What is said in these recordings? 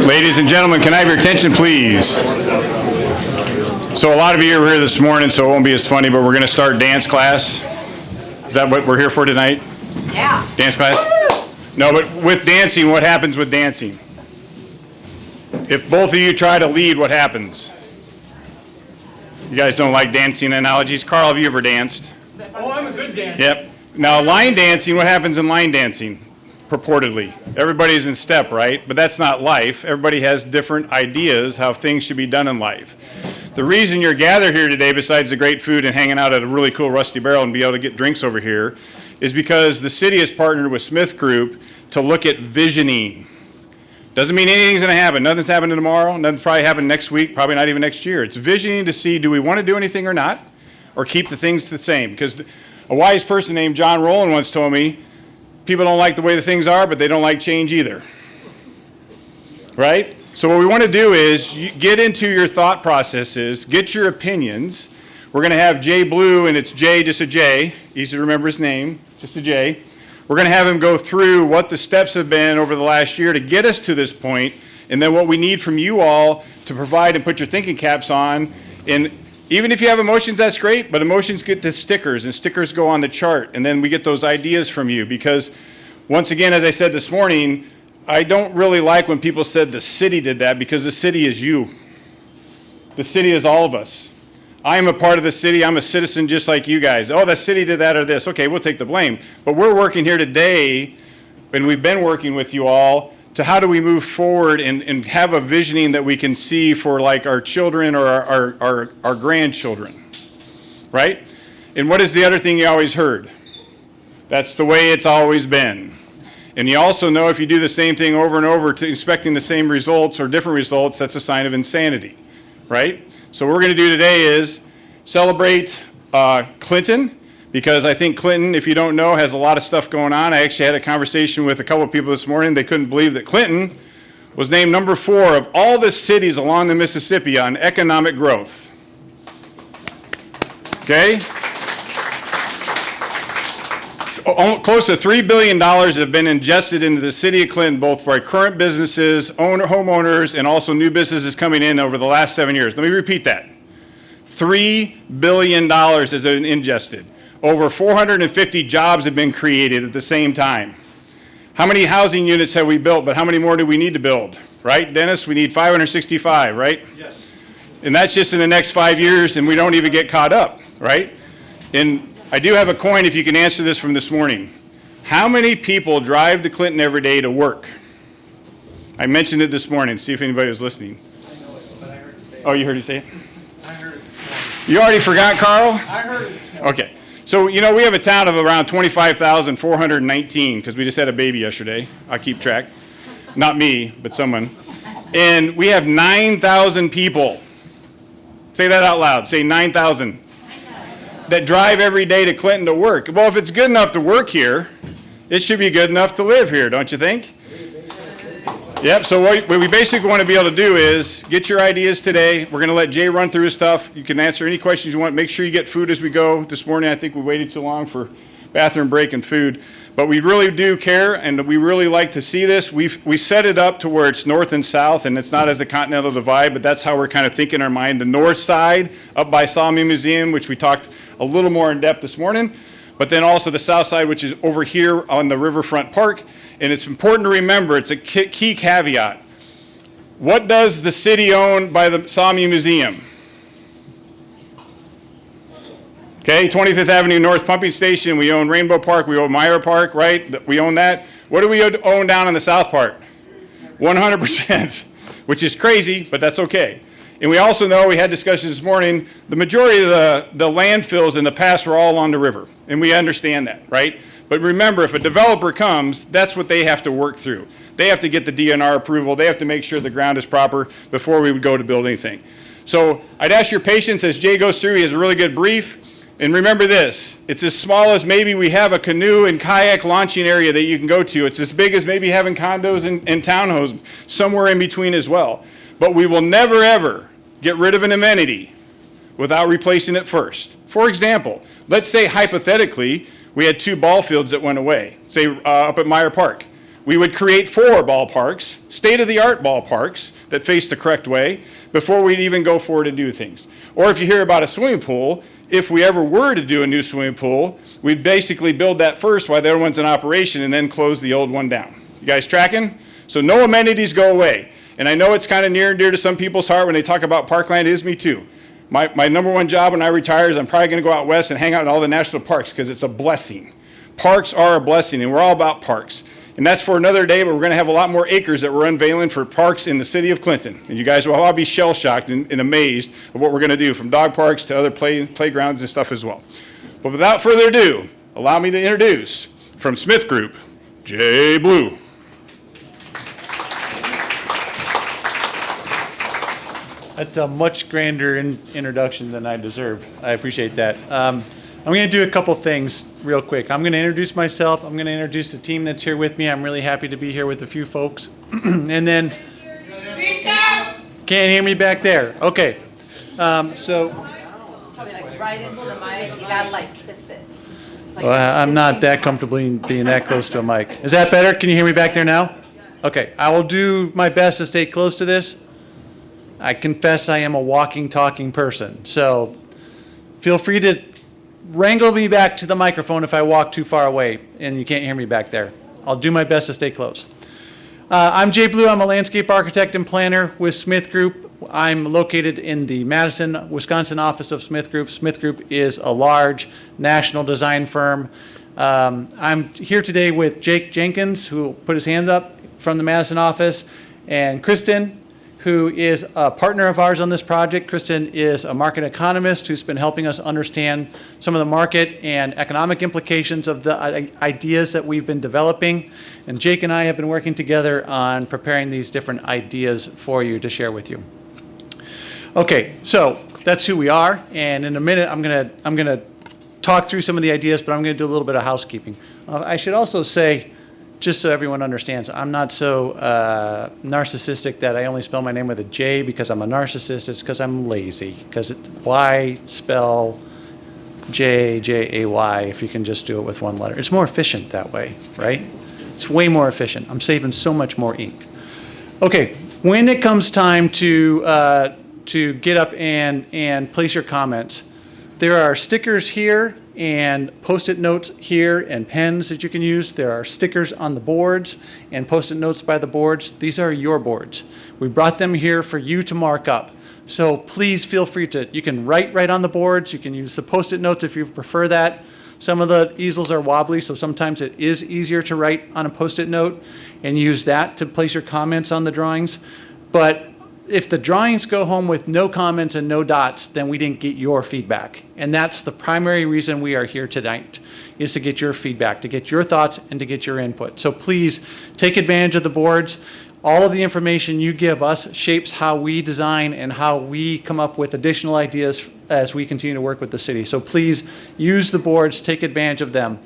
Ladies and gentlemen, can I have your attention, please? So a lot of you are here this morning, so it won't be as funny, but we're going to start dance class. Is that what we're here for tonight? Yeah. Dance class? No, but with dancing, what happens with dancing? If both of you try to lead, what happens? You guys don't like dancing analogies? Carl, have you ever danced? Oh, I'm a good dancer. Yep. Now, line dancing, what happens in line dancing? Purportedly. Everybody's in step, right? But that's not life. Everybody has different ideas how things should be done in life. The reason you're gathered here today, besides the great food and hanging out at a really cool Rusty Barrel and be able to get drinks over here, is because the city has partnered with SmithGroup to look at visioning. Doesn't mean anything's going to happen. Nothing's happening tomorrow. Nothing's probably happening next week, probably not even next year. It's visioning to see, do we want to do anything or not, or keep the things the same? Because a wise person named John Rowland once told me, people don't like the way the things are, but they don't like change either. Right? So what we want to do is get into your thought processes, get your opinions. We're going to have Jay Blue, and it's Jay, just a J. Easy to remember his name, just a J. We're going to have him go through what the steps have been over the last year to get us to this point, and then what we need from you all to provide and put your thinking caps on. And even if you have emotions, that's great, but emotions get the stickers, and stickers go on the chart, and then we get those ideas from you. Because, once again, as I said this morning, I don't really like when people said the city did that, because the city is you. The city is all of us. I am a part of the city. I'm a citizen just like you guys. Oh, the city did that or this. Okay, we'll take the blame. But we're working here today, and we've been working with you all, to how do we move forward and have a visioning that we can see for like our children or our grandchildren, right? And what is the other thing you always heard? That's the way it's always been. And you also know if you do the same thing over and over expecting the same results or different results, that's a sign of insanity, right? So what we're going to do today is celebrate Clinton, because I think Clinton, if you don't know, has a lot of stuff going on. I actually had a conversation with a couple of people this morning. They couldn't believe that Clinton was named number 4 of all the cities along the Mississippi on economic growth. Okay? Close to $3 billion have been ingested into the city of Clinton, both by current businesses, homeowners, and also new businesses coming in over the last 7 years. Let me repeat that. $3 billion has been ingested. Over 450 jobs have been created at the same time. How many housing units have we built, but how many more do we need to build? Right, Dennis? We need 565, right? Yes. And that's just in the next 5 years, and we don't even get caught up, right? And I do have a coin if you can answer this from this morning. How many people drive to Clinton every day to work? I mentioned it this morning. See if anybody was listening. I know it, but I heard you say it. Oh, you heard you say it? I heard it. You already forgot, Carl? I heard it. Okay. So, you know, we have a town of around 25,419 because we just had a baby yesterday. I keep track. Not me, but someone. And we have 9,000 people. Say that out loud. Say 9,000. That drive every day to Clinton to work. Well, if it's good enough to work here, it should be good enough to live here, don't you think? Yep, so what we basically want to be able to do is get your ideas today. We're going to let Jay run through his stuff. You can answer any questions you want. Make sure you get food as we go. This morning, I think we waited too long for bathroom break and food. But we really do care, and we really like to see this. We set it up to where it's north and south, and it's not as a continental divide, but that's how we're kind of thinking in our mind. The north side, up by Sawmill Museum, which we talked a little more in depth this morning, but then also the south side, which is over here on the Riverfront Park. And it's important to remember, it's a key caveat. What does the city own by the Sawmill Museum? Okay, 25th Avenue North Pumping Station, we own Rainbow Park, we own Myra Park, right? We own that. What do we own down in the south part? 100%, which is crazy, but that's okay. And we also know, we had discussions this morning, the majority of the landfills in the past were all on the river, and we understand that, right? But remember, if a developer comes, that's what they have to work through. They have to get the DNR approval. They have to make sure the ground is proper before we would go to build anything. So I'd ask your patience as Jay goes through. He has a really good brief. And remember this, it's as small as maybe we have a canoe and kayak launching area that you can go to. It's as big as maybe having condos and townhomes, somewhere in between as well. But we will never, ever get rid of an amenity without replacing it first. For example, let's say hypothetically, we had 2 ball fields that went away, say up at Meyer Park. we would create 4 ballparks, state-of-the-art ballparks that face the correct way before we'd even go forward and do things. Or if you hear about a swimming pool, if we ever were to do a new swimming pool, we'd basically build that first while the other one's in operation and then close the old one down. You guys tracking? So no amenities go away. And I know it's kind of near and dear to some people's heart when they talk about parkland. It is me too. My number one job when I retire is I'm probably going to go out west and hang out in all the national parks because it's a blessing. Parks are a blessing, and we're all about parks. And that's for another day, but we're going to have a lot more acres that we're unveiling for parks in the city of Clinton. And you guys will all be shell-shocked and amazed of what we're going to do, from dog parks to other playgrounds and stuff as well. But without further ado, allow me to introduce, from SmithGroup, Jay Blue. That's a much grander introduction than I deserve. I appreciate that. I'm going to do a couple things real quick. I'm going to introduce myself. I'm going to introduce the team that's here with me. I'm really happy to be here with a few folks. And then, can't hear me back there. Okay. So, Probably like right into the mic, you gotta like kiss it. Like I'm not that comfortable being that close to a mic. Is that better? Can you hear me back there now? Okay. I will do my best to stay close to this. I confess I am a walking, talking person. So feel free to wrangle me back to the microphone if I walk too far away and you can't hear me back there. I'll do my best to stay close. I'm Jay Blue. I'm a landscape architect and planner with SmithGroup. I'm located in the Madison, Wisconsin office of SmithGroup. SmithGroup is a large national design firm. I'm here today with Jake Jenkins, who will put his hands up from the Madison office, and Kristen, who is a partner of ours on this project. Kristen is a market economist who's been helping us understand some of the market and economic implications of the ideas that we've been developing. And Jake and I have been working together on preparing these different ideas for you to share with you. Okay, so that's who we are. And in a minute, I'm gonna talk through some of the ideas, but I'm gonna do a little bit of housekeeping. I should also say, just so everyone understands, I'm not so narcissistic that I only spell my name with a J because I'm a narcissist. It's because I'm lazy. Because why spell J-A-Y if you can just do it with one letter? It's more efficient that way, right? It's way more efficient. I'm saving so much more ink. Okay, when it comes time to get up and place your comments, there are stickers here and Post-it notes here and pens that you can use. There are stickers on the boards and Post-it notes by the boards. These are your boards. We brought them here for you to mark up. So please feel free to, you can write right on the boards. You can use the Post-it notes if you prefer that. Some of the easels are wobbly, so sometimes it is easier to write on a Post-it note and use that to place your comments on the drawings. But if the drawings go home with no comments and no dots, then we didn't get your feedback. And that's the primary reason we are here tonight, is to get your feedback, to get your thoughts, and to get your input. So please take advantage of the boards. All of the information you give us shapes how we design and how we come up with additional ideas as we continue to work with the city. So please use the boards, take advantage of them.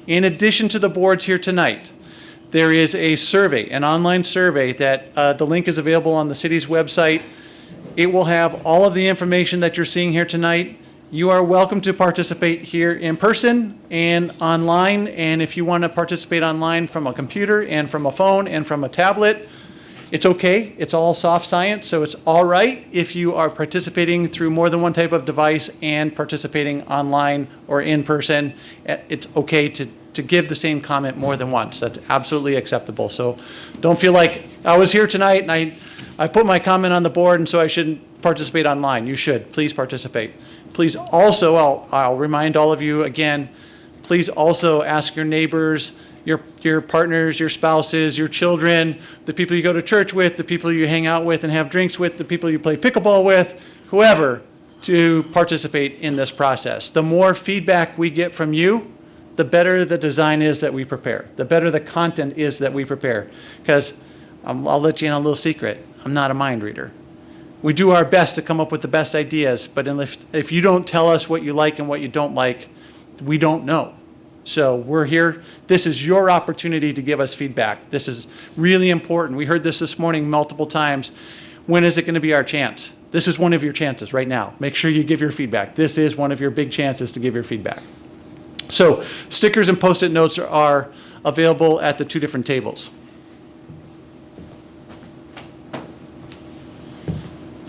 In addition to the boards here tonight, there is a survey, an online survey that the link is available on the city's website. It will have all of the information that you're seeing here tonight. You are welcome to participate here in person and online. And if you want to participate online from a computer and from a phone and from a tablet, it's okay. It's all soft science, so it's all right if you are participating through more than one type of device and participating online or in person. It's okay to give the same comment more than once. That's absolutely acceptable. So don't feel like I was here tonight and I put my comment on the board and so I shouldn't participate online. You should. Please participate. Please also, I'll remind all of you again, please also ask your neighbors, your partners, your spouses, your children, the people you go to church with, the people you hang out with and have drinks with, the people you play pickleball with, whoever, to participate in this process. The more feedback we get from you, the better the design is that we prepare, the better the content is that we prepare. Because I'll let you in a little secret, I'm not a mind reader. We do our best to come up with the best ideas, but if you don't tell us what you like and what you don't like, we don't know. So we're here. This is your opportunity to give us feedback. This is really important. We heard this morning multiple times. When is it going to be our chance? This is one of your chances right now. Make sure you give your feedback. This is one of your big chances to give your feedback. So stickers and Post-it notes are available at the two different tables.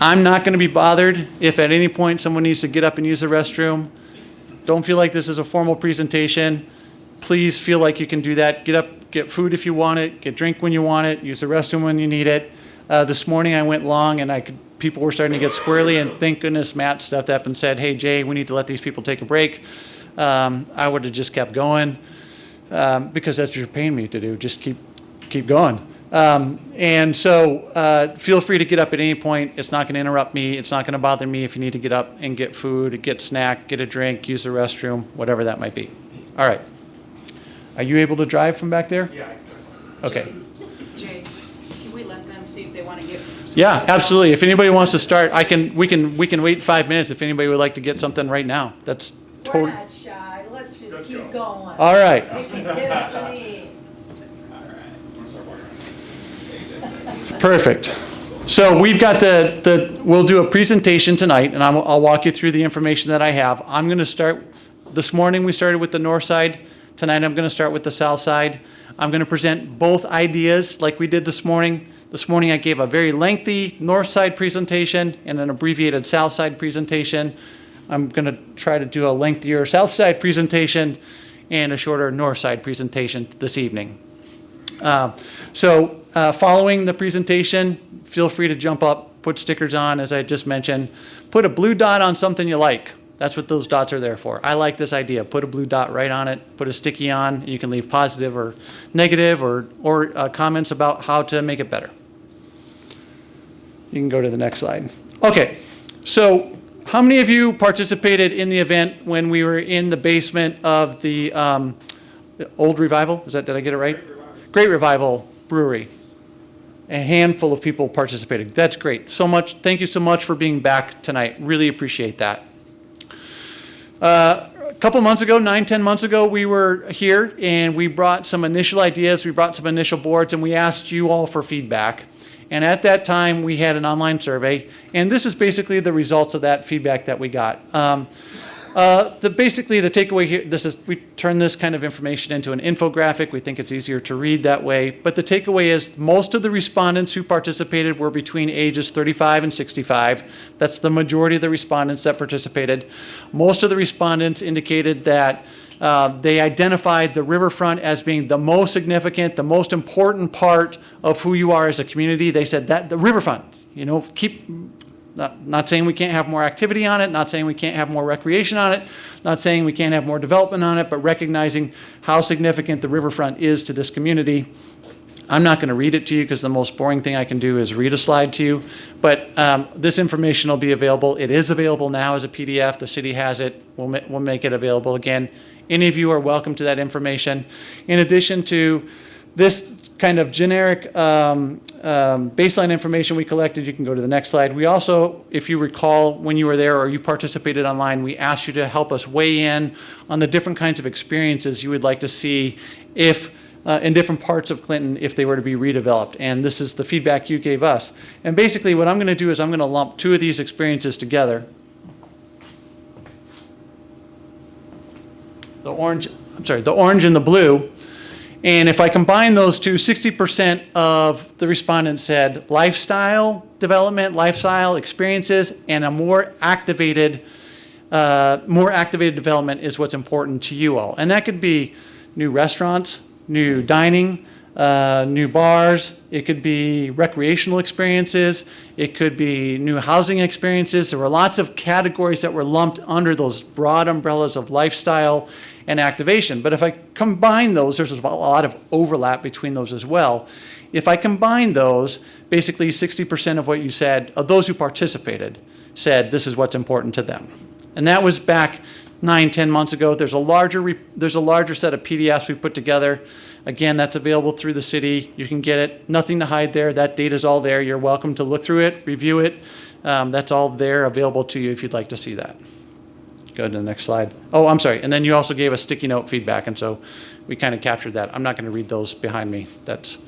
I'm not going to be bothered if at any point someone needs to get up and use the restroom. Don't feel like this is a formal presentation. Please feel like you can do that. Get up, get food if you want it, get drink when you want it, use the restroom when you need it. This morning I went long and people were starting to get squirrely, and thank goodness Matt stepped up and said, hey, Jay, we need to let these people take a break. I would have just kept going because that's what you're paying me to do, just keep going. And so feel free to get up at any point. It's not going to interrupt me. It's not going to bother me if you need to get up and get food, get snack, get a drink, use the restroom, whatever that might be. All right. Are you able to drive from back there? Yeah. Okay. Jay, can we let them see if they want to get? Yeah, absolutely. If anybody wants to start, we can wait 5 minutes if anybody would like to get something right now. That's We're totally. not shy, let's just keep going. All right. They can get up and eat. Perfect. So we've got we'll do a presentation tonight, and I'll walk you through the information that I have. I'm going to start, this morning we started with the north side. Tonight I'm going to start with the south side. I'm going to present both ideas like we did this morning. This morning I gave a very lengthy north side presentation and an abbreviated south side presentation. I'm going to try to do a lengthier south side presentation and a shorter north side presentation this evening. Following the presentation, feel free to jump up, put stickers on, as I just mentioned. Put a blue dot on something you like. That's what those dots are there for. I like this idea. Put a blue dot right on it, put a sticky on. You can leave positive or negative or comments about how to make it better. You can go to the next slide. Okay, so how many of you participated in the event when we were in the basement of the old Revival? Did I get it right? Great Revival Brewery. A handful of people participated. That's great. So much. Thank you so much for being back tonight. Really appreciate that. A couple months ago, 9-10 months ago, we were here and we brought some initial ideas. We brought some initial boards and we asked you all for feedback. And at that time, we had an online survey. And this is basically the results of that feedback that we got. Basically, the takeaway here, we turn this kind of information into an infographic. We think it's easier to read that way. But the takeaway is most of the respondents who participated were between ages 35 and 65. That's the majority of the respondents that participated. Most of the respondents indicated that they identified the Riverfront as being the most significant, the most important part of who you are as a community. They said that the Riverfront, not saying we can't have more activity on it, not saying we can't have more recreation on it, not saying we can't have more development on it, but recognizing how significant the Riverfront is to this community. I'm not going to read it to you because the most boring thing I can do is read a slide to you, but this information will be available. It is available now as a PDF. The city has it. We'll make it available again. Any of you are welcome to that information. In addition to this kind of generic baseline information we collected, you can go to the next slide. We also, if you recall, when you were there or you participated online, we asked you to help us weigh in on the different kinds of experiences you would like to see if in different parts of Clinton if they were to be redeveloped. And this is the feedback you gave us. And basically what I'm going to do is I'm going to lump two of these experiences together. The orange and the blue. And if I combine those two, 60% of the respondents said lifestyle development, lifestyle experiences, and a more activated development is what's important to you all. And that could be new restaurants, new dining, new bars. It could be recreational experiences. It could be new housing experiences. There were lots of categories that were lumped under those broad umbrellas of lifestyle and activation. But if I combine those, there's a lot of overlap between those as well. If I combine those, basically 60% of what you said, of those who participated, said this is what's important to them. And that was back 9-10 months ago. There's a larger set of PDFs we put together. Again, that's available through the city. You can get it. Nothing to hide there. That data's all there. You're welcome to look through it, review it. That's all there available to you if you'd like to see that. Go to the next slide. Oh, I'm sorry. And then you also gave us sticky note feedback, and so we kind of captured that. I'm not going to read those behind me. That's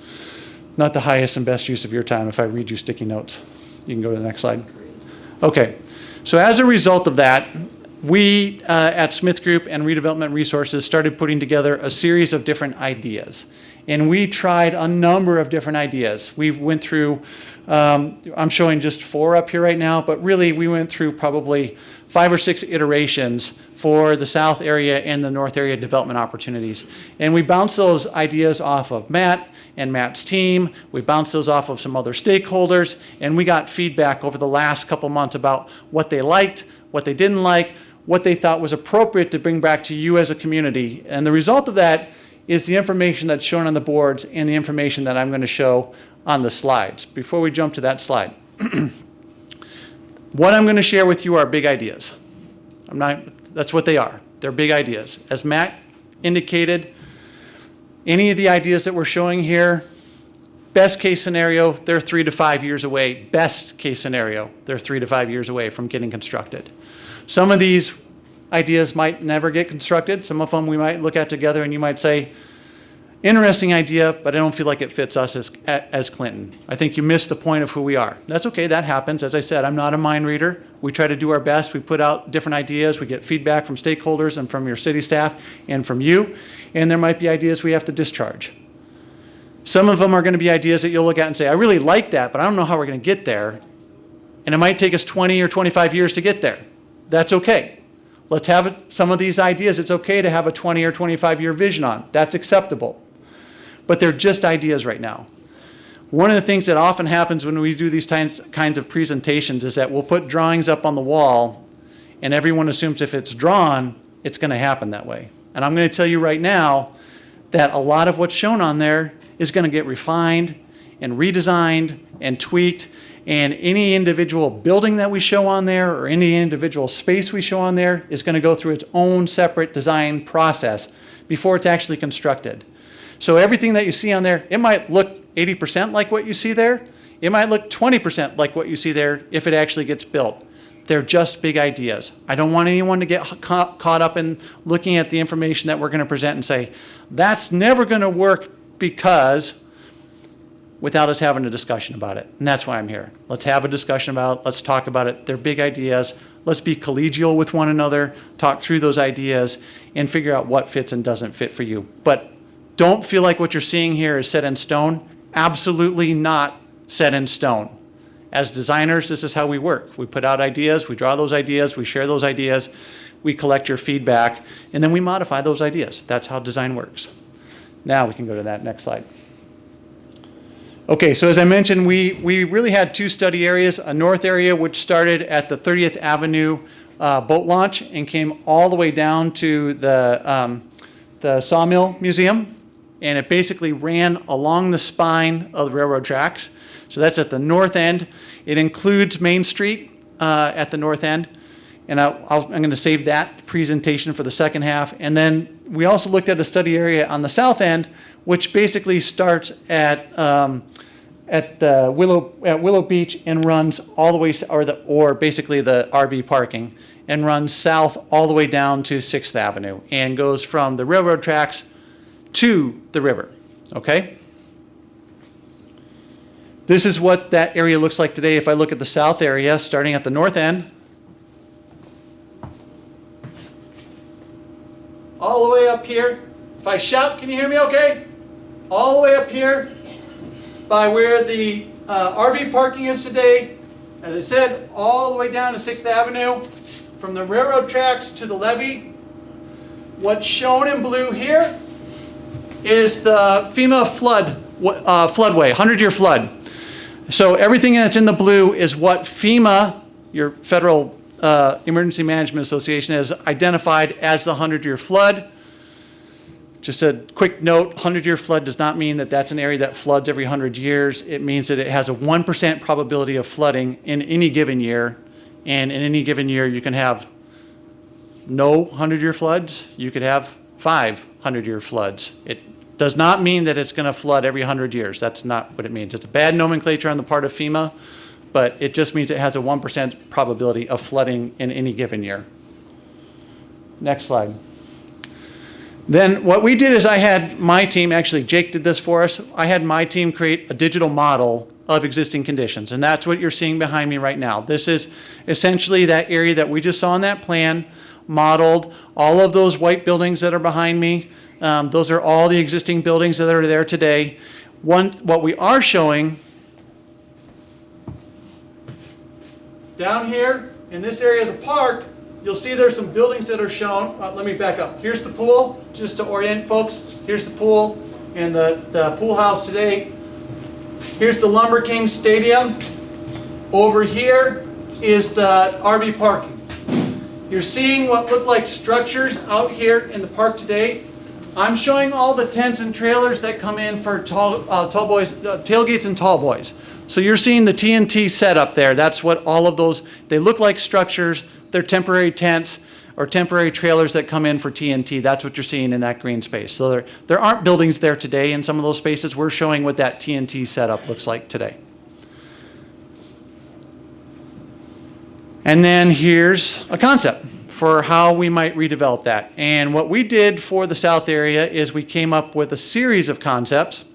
not the highest and best use of your time if I read you sticky notes. You can go to the next slide. Okay. So as a result of that, we at SmithGroup and Redevelopment Resources started putting together a series of different ideas. And we tried a number of different ideas. We went through, I'm showing just 4 up here right now, but really we went through probably 5 or 6 iterations for the south area and the north area development opportunities. And we bounced those ideas off of Matt and Matt's team. We bounced those off of some other stakeholders, and we got feedback over the last couple months about what they liked, what they didn't like, what they thought was appropriate to bring back to you as a community. And the result of that is the information that's shown on the boards and the information that I'm going to show on the slides. Before we jump to that slide, what I'm going to share with you are big ideas. That's what they are. They're big ideas. As Matt indicated, any of the ideas that we're showing here, best case scenario, they're 3 to 5 years away. Best case scenario, they're 3 to 5 years away from getting constructed. Some of these ideas might never get constructed. Some of them we might look at together and you might say, interesting idea, but I don't feel like it fits us as Clinton. I think you missed the point of who we are. That's okay, that happens. As I said, I'm not a mind reader. We try to do our best. We put out different ideas. We get feedback from stakeholders and from your city staff and from you. And there might be ideas we have to discharge. Some of them are going to be ideas that you'll look at and say, I really like that, but I don't know how we're going to get there. And it might take us 20 or 25 years to get there. That's okay. Let's have some of these ideas. It's okay to have a 20 or 25-year vision on. That's acceptable. But they're just ideas right now. One of the things that often happens when we do these kinds of presentations is that we'll put drawings up on the wall, and everyone assumes if it's drawn, it's going to happen that way. And I'm going to tell you right now that a lot of what's shown on there is going to get refined and redesigned and tweaked. And any individual building that we show on there or any individual space we show on there is going to go through its own separate design process before it's actually constructed. So everything that you see on there, it might look 80% like what you see there. It might look 20% like what you see there if it actually gets built. They're just big ideas. I don't want anyone to get caught up in looking at the information that we're going to present and say, that's never going to work because, without us having a discussion about it. And that's why I'm here. Let's have a discussion about it. Let's talk about it. They're big ideas. Let's be collegial with one another, talk through those ideas, and figure out what fits and doesn't fit for you. But don't feel like what you're seeing here is set in stone. Absolutely not set in stone. As designers, this is how we work. We put out ideas, we draw those ideas, we share those ideas, we collect your feedback, and then we modify those ideas. That's how design works. Now we can go to that next slide. Okay, so as I mentioned, we really had 2 study areas, a north area which started at the 30th Avenue boat launch and came all the way down to the Sawmill Museum, and it basically ran along the spine of the railroad tracks. So that's at the north end. It includes Main Street at the north end, and I'm going to save that presentation for the second half. And then we also looked at a study area on the south end, which basically starts at Willow Beach and runs all the way, or basically the RV parking, and runs south all the way down to 6th Avenue and goes from the railroad tracks to the river. Okay? This is what that area looks like today. If I look at the south area, starting at the north end, all the way up here. If I shout, can you hear me okay? All the way up here by where the RV parking is today. As I said, all the way down to 6th Avenue, from the railroad tracks to the levee. What's shown in blue here is the FEMA floodway, 100-year flood. So everything that's in the blue is what FEMA, your Federal Emergency Management Association, has identified as the 100-year flood. Just a quick note, 100-year flood does not mean that that's an area that floods every 100 years. It means that it has a 1% probability of flooding in any given year. And in any given year, you can have no 100-year floods. You could have 5 100-year floods. It does not mean that it's going to flood every 100 years. That's not what it means. It's a bad nomenclature on the part of FEMA, but it just means it has a 1% probability of flooding in any given year. Next slide. Then what we did is I had my team, actually Jake did this for us, I had my team create a digital model of existing conditions, and that's what you're seeing behind me right now. This is essentially that area that we just saw on that plan, modeled, all of those white buildings that are behind me, Those are all the existing buildings that are there today. What we are showing down here in this area of the park, you'll see there's some buildings that are shown. Let me back up. Here's the pool, just to orient folks. Here's the pool and the pool house today. Here's the Lumber King Stadium. Over here is the RV parking. You're seeing what look like structures out here in the park today. I'm showing all the tents and trailers that come in for tailgates and tall boys. So you're seeing the TNT setup there. That's what all of those, they look like structures. They're temporary tents or temporary trailers that come in for TNT. That's what you're seeing in that green space. So there aren't buildings there today in some of those spaces. We're showing what that TNT setup looks like today. And then here's a concept for how we might redevelop that. And what we did for the south area is we came up with a series of concepts.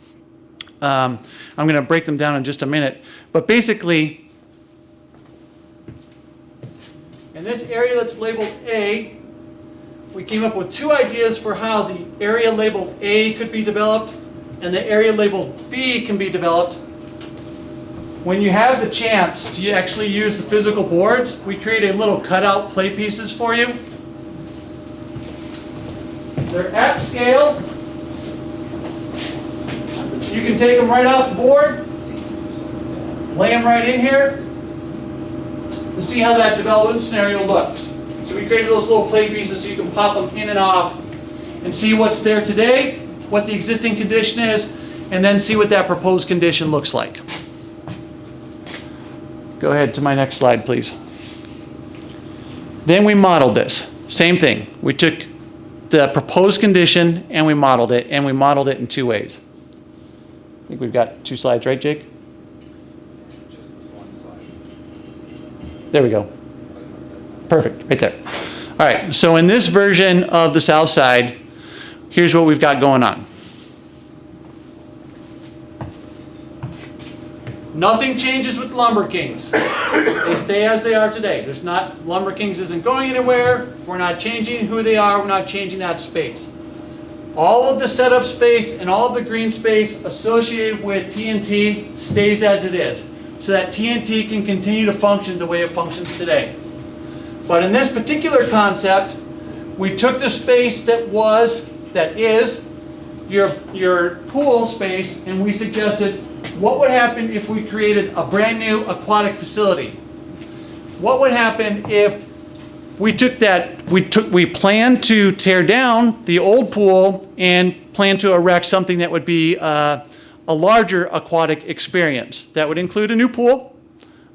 I'm going to break them down in just a minute. But basically, in this area that's labeled A, we came up with two ideas for how the area labeled A could be developed and the area labeled B can be developed. When you have the chance to actually use the physical boards, we created little cutout play pieces for you. They're at scale. You can take them right off the board, lay them right in here, and see how that development scenario looks. So we created those little play pieces so you can pop them in and off and see what's there today, what the existing condition is, and then see what that proposed condition looks like. Go ahead to my next slide, please. Then we modeled this. Same thing. We took the proposed condition and we modeled it in two ways. I think we've got two slides, right, Jake? Just this one slide. There we go. Perfect, right there. All right, so in this version of the south side, here's what we've got going on. Nothing changes with Lumber Kings. They stay as they are today. Lumber Kings isn't going anywhere. We're not changing who they are. We're not changing that space. All of the setup space and all of the green space associated with TNT stays as it is, so that TNT can continue to function the way it functions today. But in this particular concept, we took the space that is your pool space, and we suggested what would happen if we created a brand new aquatic facility. What would happen if we planned to tear down the old pool and plan to erect something that would be a larger aquatic experience. That would include a new pool,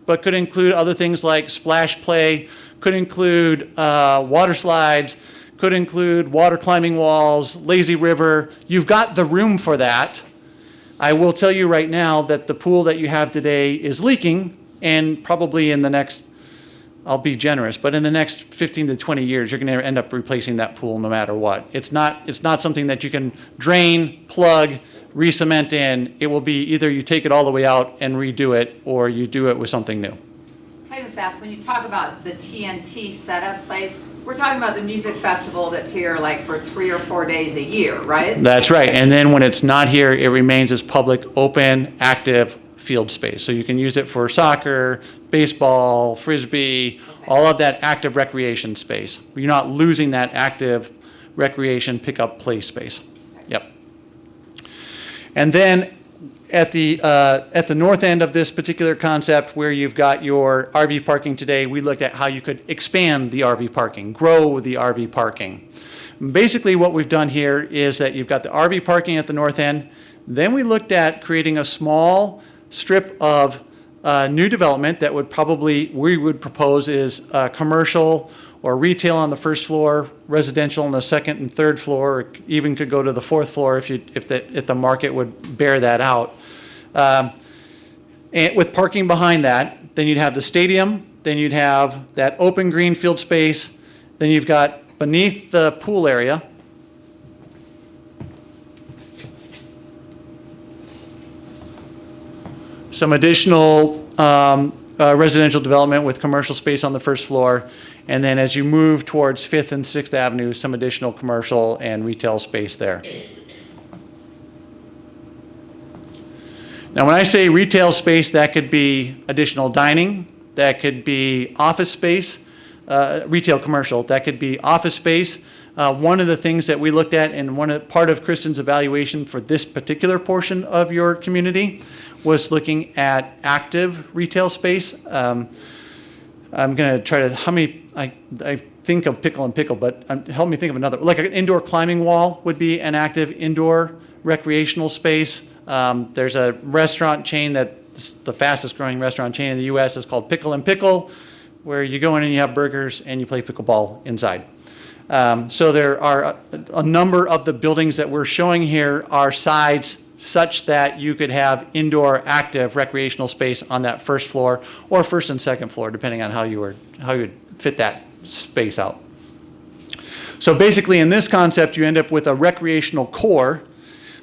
but could include other things like splash play, could include water slides, could include water climbing walls, lazy river. You've got the room for that. I will tell you right now that the pool that you have today is leaking, and probably in the next, I'll be generous, but in the next 15 to 20 years, you're going to end up replacing that pool no matter what. It's not something that you can drain, plug, re-cement in. It will be either you take it all the way out and redo it, or you do it with something new. I just asked, when you talk about the TNT setup place, we're talking about the music festival that's here like for 3 or 4 days a year, right? That's right. And then when it's not here, it remains as public, open, active field space. So you can use it for soccer, baseball, frisbee, all of that active recreation space. You're not losing that active recreation pickup play space. Yep. And then at the north end of this particular concept, where you've got your RV parking today, we looked at how you could expand the RV parking, grow the RV parking. Basically what we've done here is that you've got the RV parking at the north end. Then we looked at creating a small strip of new development that we would propose is commercial or retail on the first floor, residential on the second and third floor, or even could go to the fourth floor if the market would bear that out. And with parking behind that, then you'd have the stadium, then you'd have that open green field space, then you've got beneath the pool area, some additional residential development with commercial space on the first floor. And then as you move towards 5th and 6th Avenue, some additional commercial and retail space there. Now, when I say retail space, that could be additional dining, that could be office space, retail commercial, that could be office space. One of the things that we looked at and part of Kristen's evaluation for this particular portion of your community was looking at active retail space. I'm going to try to, I think of pickle and pickle, but help me think of another. Like an indoor climbing wall would be an active indoor recreational space. There's a restaurant chain that's the fastest growing restaurant chain in the U.S. It's called Pickle and Pickle, where you go in and you have burgers and you play pickleball inside. So there are a number of the buildings that we're showing here are sized such that you could have indoor active recreational space on that first floor or first and second floor, depending on how you would fit that space out. So basically in this concept, you end up with a recreational core,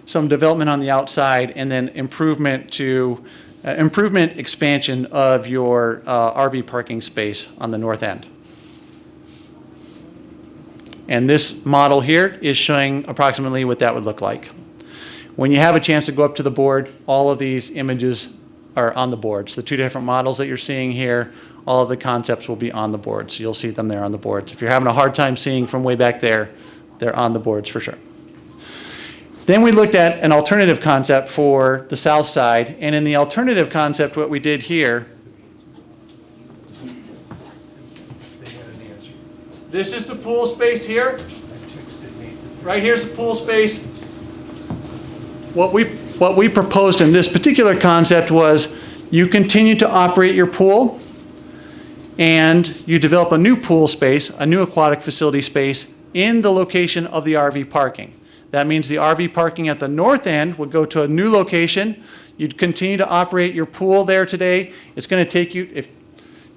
some development on the outside, and then improvement expansion of your RV parking space on the north end. And this model here is showing approximately what that would look like. When you have a chance to go up to the board, all of these images are on the boards. The two different models that you're seeing here, all of the concepts will be on the boards. You'll see them there on the boards. If you're having a hard time seeing from way back there, they're on the boards for sure. Then we looked at an alternative concept for the south side. And in the alternative concept, what we did here, this is the pool space here. Right here's the pool space. What we proposed in this particular concept was you continue to operate your pool and you develop a new pool space, a new aquatic facility space in the location of the RV parking. That means the RV parking at the north end would go to a new location. You'd continue to operate your pool there today. It's going to take you, if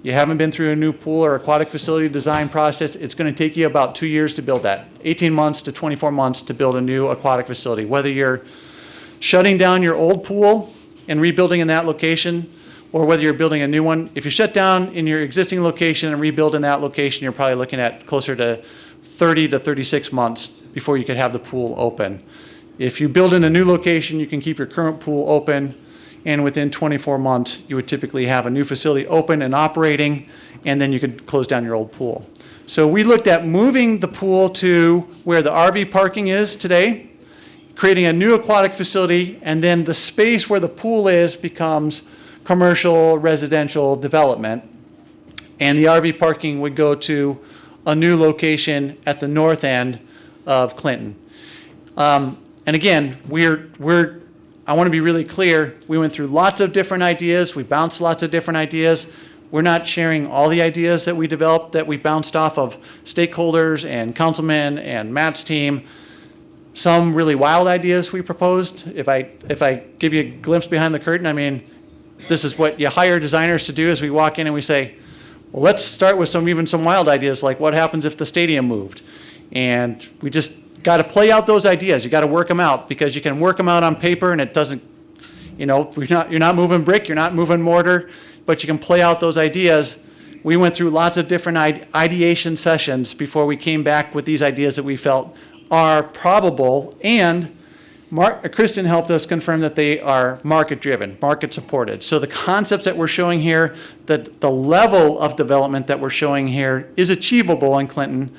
you haven't been through a new pool or aquatic facility design process, it's going to take you about 2 years to build that. 18 months to 24 months to build a new aquatic facility. Whether you're shutting down your old pool and rebuilding in that location, or whether you're building a new one. If you shut down in your existing location and rebuild in that location, you're probably looking at closer to 30 to 36 months before you could have the pool open. If you build in a new location, you can keep your current pool open, and within 24 months, you would typically have a new facility open and operating, and then you could close down your old pool. So we looked at moving the pool to where the RV parking is today, creating a new aquatic facility, and then the space where the pool is becomes commercial, residential development, and the RV parking would go to a new location at the north end of Clinton. And again, I want to be really clear, we went through lots of different ideas, we bounced lots of different ideas. We're not sharing all the ideas that we developed that we bounced off of stakeholders and councilmen and Matt's team. Some really wild ideas we proposed. If I give you a glimpse behind the curtain, I mean, this is what you hire designers to do as we walk in and we say, well, let's start with some wild ideas like what happens if the stadium moved? And we just got to play out those ideas. You got to work them out because you can work them out on paper and it doesn't, you're not moving brick, you're not moving mortar, but you can play out those ideas. We went through lots of different ideation sessions before we came back with these ideas that we felt are probable, and Kristen helped us confirm that they are market-driven, market-supported. So the concepts that we're showing here, the level of development that we're showing here is achievable in Clinton.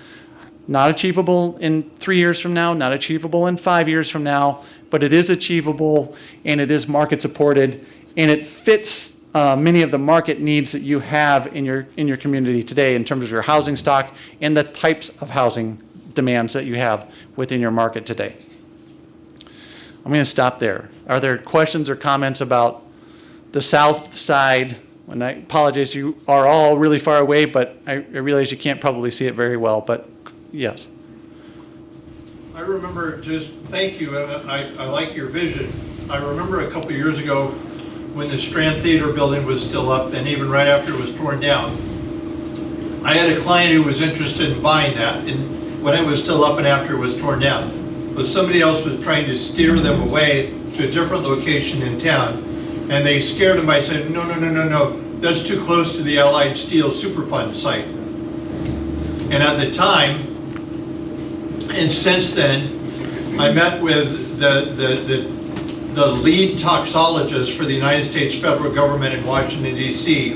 Not achievable in 3 years from now, not achievable in 5 years from now, but it is achievable and it is market-supported, and it fits many of the market needs that you have in your community today in terms of your housing stock and the types of housing demands that you have within your market today. I'm going to stop there. Are there questions or comments about the south side? And I apologize, you are all really far away, but I realize you can't probably see it very well, but yes. I remember thank you, I like your vision. I remember a couple years ago when the Strand Theater building was still up and even right after it was torn down. I had a client who was interested in buying that and when it was still up and after it was torn down. But somebody else was trying to steer them away to a different location in town. And they scared them by saying, no, that's too close to the Allied Steel Superfund site. And at the time, and since then, I met with the lead toxologist for the United States federal government in Washington, D.C.,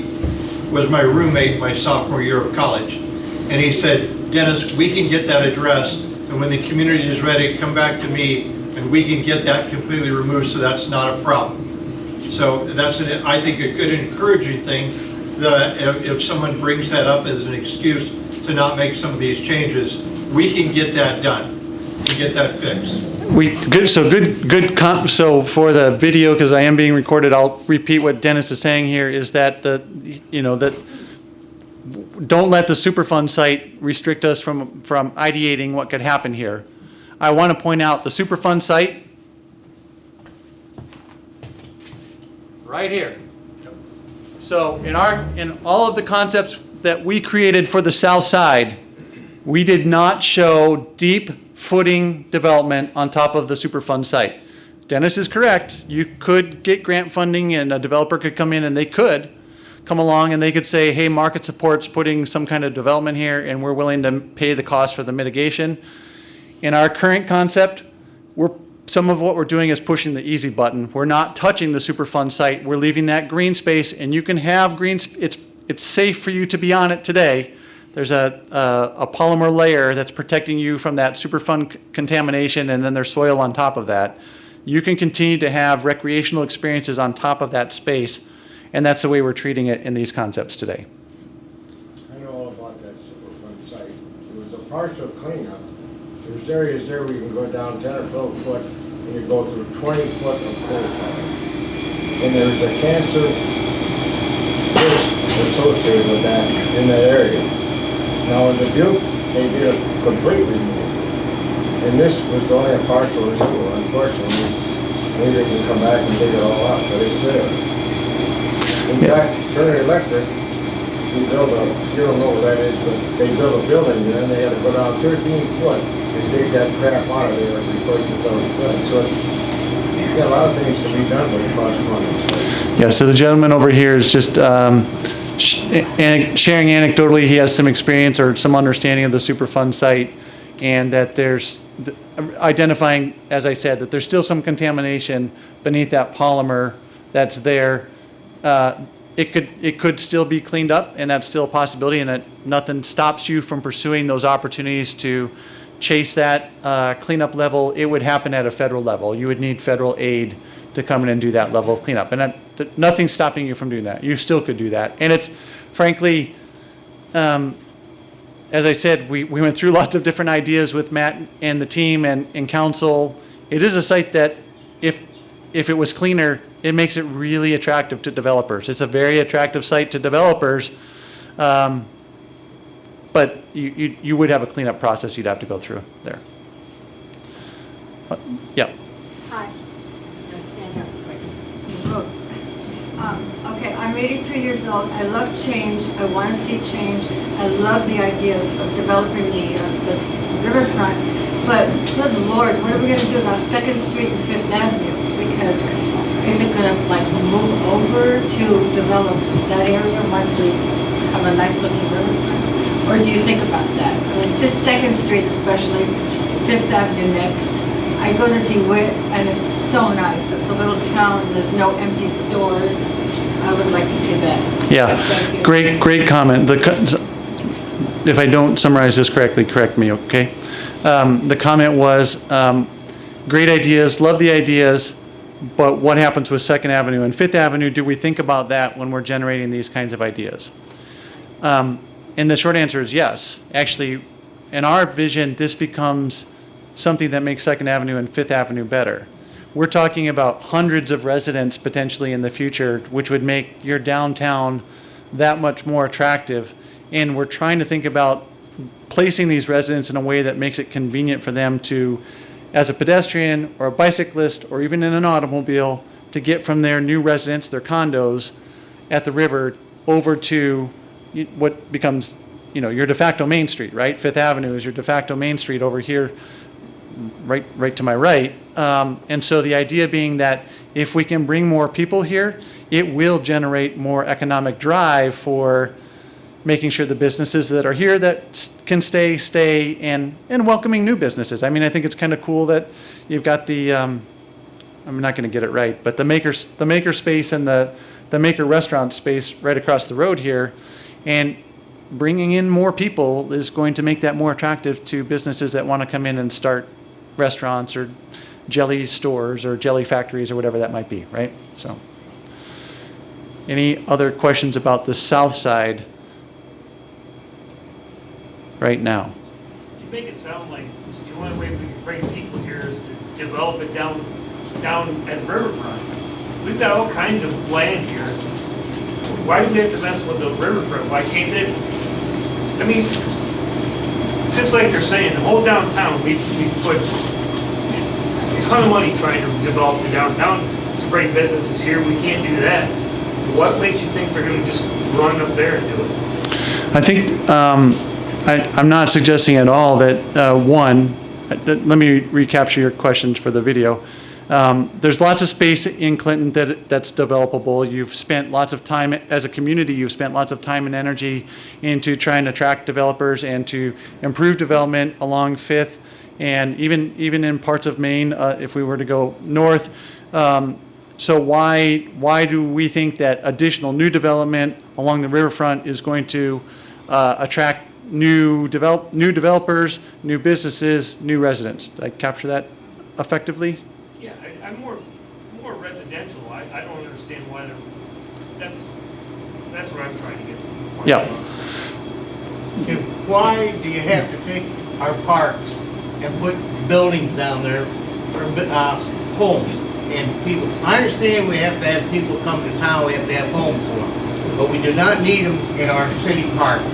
was my roommate my sophomore year of college. And he said, Dennis, we can get that addressed, and when the community is ready, come back to me, and we can get that completely removed, so that's not a problem. So that's, I think, a good encouraging thing, that if someone brings that up as an excuse to not make some of these changes, we can get that done, and get that fixed. So for the video, because I am being recorded, I'll repeat what Dennis is saying here, is that don't let the Superfund site restrict us from ideating what could happen here. I want to point out the Superfund site right here. So in all of the concepts that we created for the south side, we did not show deep footing development on top of the Superfund site. Dennis is correct. You could get grant funding and a developer could come in and they could come along and they could say, hey, market support's putting some kind of development here and we're willing to pay the cost for the mitigation. In our current concept, some of what we're doing is pushing the easy button. We're not touching the Superfund site. We're leaving that green space, and you can have green. It's safe for you to be on it today. There's a polymer layer that's protecting you from that Superfund contamination, and then there's soil on top of that. You can continue to have recreational experiences on top of that space, and that's the way we're treating it in these concepts today. I know all about that Superfund site. It was a partial cleanup. There's areas there where you can go down 10 or 12 foot and you go through 20 foot of coal cover. And there's a cancer risk associated with that in that area. Now in Dubuque, they did a complete removal. And this was only a partial removal, unfortunately. Maybe they can come back and dig it all up, but it's there. In fact, Turner Electric, we built you don't know what that is, but they built a building there and they had to go down 13 foot and dig that crap out of there before you could go to So yeah, a lot of things can be done, but it costs money. Yeah, so the gentleman over here is just sharing anecdotally, he has some experience or some understanding of the Superfund site, and that there's identifying, as I said, that there's still some contamination beneath that polymer that's there. It could still be cleaned up, and that's still a possibility, and nothing stops you from pursuing those opportunities to chase that cleanup level. It would happen at a federal level. You would need federal aid to come in and do that level of cleanup, and nothing's stopping you from doing that. You still could do that, and it's frankly, as I said, we went through lots of different ideas with Matt and the team and council. It is a site that if it was cleaner, it makes it really attractive to developers. It's a very attractive site to developers, but you would have a cleanup process you'd have to go through there. Yeah. Hi. Stand up quick. Okay, I'm 82 years old. I love change. I want to see change. I love the idea of developing the riverfront. But good Lord, what are we going to do about 2nd Street and 5th Avenue? Because is it going to move over to develop that area once we have a nice looking riverfront? Or do you think about that? I mean, 2nd Street especially, 5th Avenue next. I go to DeWitt and it's so nice. It's a little town, there's no empty stores. I would like to see that. Yeah, great comment. If I don't summarize this correctly, correct me, okay? The comment was, great ideas, love the ideas, but what happens with 2nd Avenue and 5th Avenue? Do we think about that when we're generating these kinds of ideas? And the short answer is yes. Actually, in our vision, this becomes something that makes 2nd Avenue and 5th Avenue better. We're talking about hundreds of residents potentially in the future, which would make your downtown that much more attractive. And we're trying to think about placing these residents in a way that makes it convenient for them to, as a pedestrian or a bicyclist or even in an automobile, to get from their new residence, their condos at the river, over to what becomes, your de facto Main Street, right? 5th Avenue is your de facto Main Street over here, right to my right. And so the idea being that if we can bring more people here, it will generate more economic drive for making sure the businesses that are here that can stay, and welcoming new businesses. I mean, I think it's kind of cool that you've got the, I'm not going to get it right, but the maker space and the maker restaurant space right across the road here, and bringing in more people is going to make that more attractive to businesses that want to come in and start restaurants or jelly stores or jelly factories or whatever that might be, right? So, any other questions about the south side right now? You make it sound like the only way we can bring people here is to develop it down at Riverfront. We've got all kinds of land here. Why do we have to mess with the Riverfront? Why can't it? I mean, just like they're saying, the whole downtown, we put a ton of money trying to develop the downtown to bring businesses here. We can't do that. What makes you think they're going to just run up there and do it? I think I'm not suggesting at all that let me recapture your questions for the video. There's lots of space in Clinton that's developable. You've spent lots of time as a community. You've spent lots of time and energy into trying to attract developers and to improve development along Fifth, and even in parts of Maine, if we were to go north. So why do we think that additional new development along the riverfront is going to attract new developers, new businesses, new residents? Did I capture that effectively? Yeah, I'm more residential. I don't understand why that's what I'm trying to get. Yeah. And why do you have to take our parks and put buildings down there for homes and people? I understand we have to have people come to town, we have to have homes for them, but we do not need them in our city parks.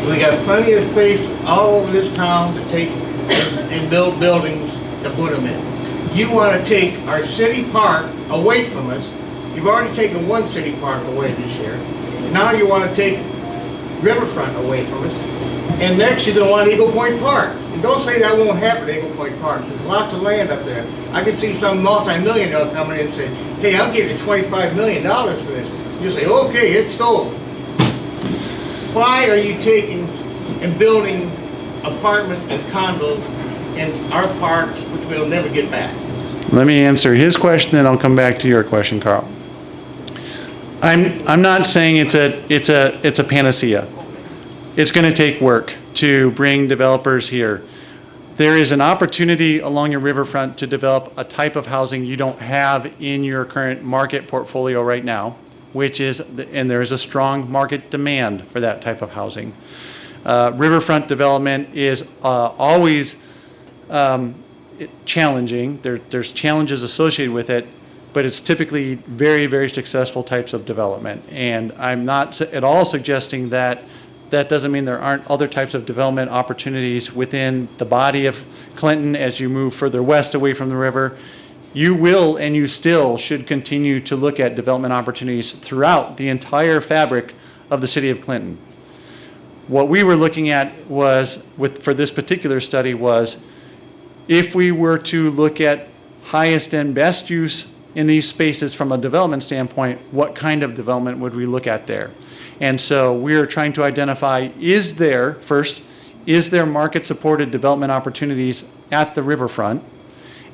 We got plenty of space all over this town to take and build buildings to put them in. You want to take our city park away from us. You've already taken one city park away this year. Now you want to take Riverfront away from us. And next you're going to want Eagle Point Park. And don't say that won't happen at Eagle Point Park. There's lots of land up there. I can see some multi-millionaire coming in and say, hey, I'll give you $25 million for this. You say, okay, it's sold. Why are you taking and building apartments and condos in our parks, which we'll never get back? Let me answer his question, then I'll come back to your question, Carl. I'm not saying it's a panacea. It's going to take work to bring developers here. There is an opportunity along your riverfront to develop a type of housing you don't have in your current market portfolio right now, which is, and there is a strong market demand for that type of housing. Riverfront development is always challenging. There's challenges associated with it, but it's typically very, very successful types of development. And I'm not at all suggesting that doesn't mean there aren't other types of development opportunities within the body of Clinton as you move further west away from the river. You will and you still should continue to look at development opportunities throughout the entire fabric of the city of Clinton. What we were looking at was, for this particular study, was if we were to look at highest and best use in these spaces from a development standpoint, what kind of development would we look at there? And so we're trying to identify, is there market-supported development opportunities at the riverfront?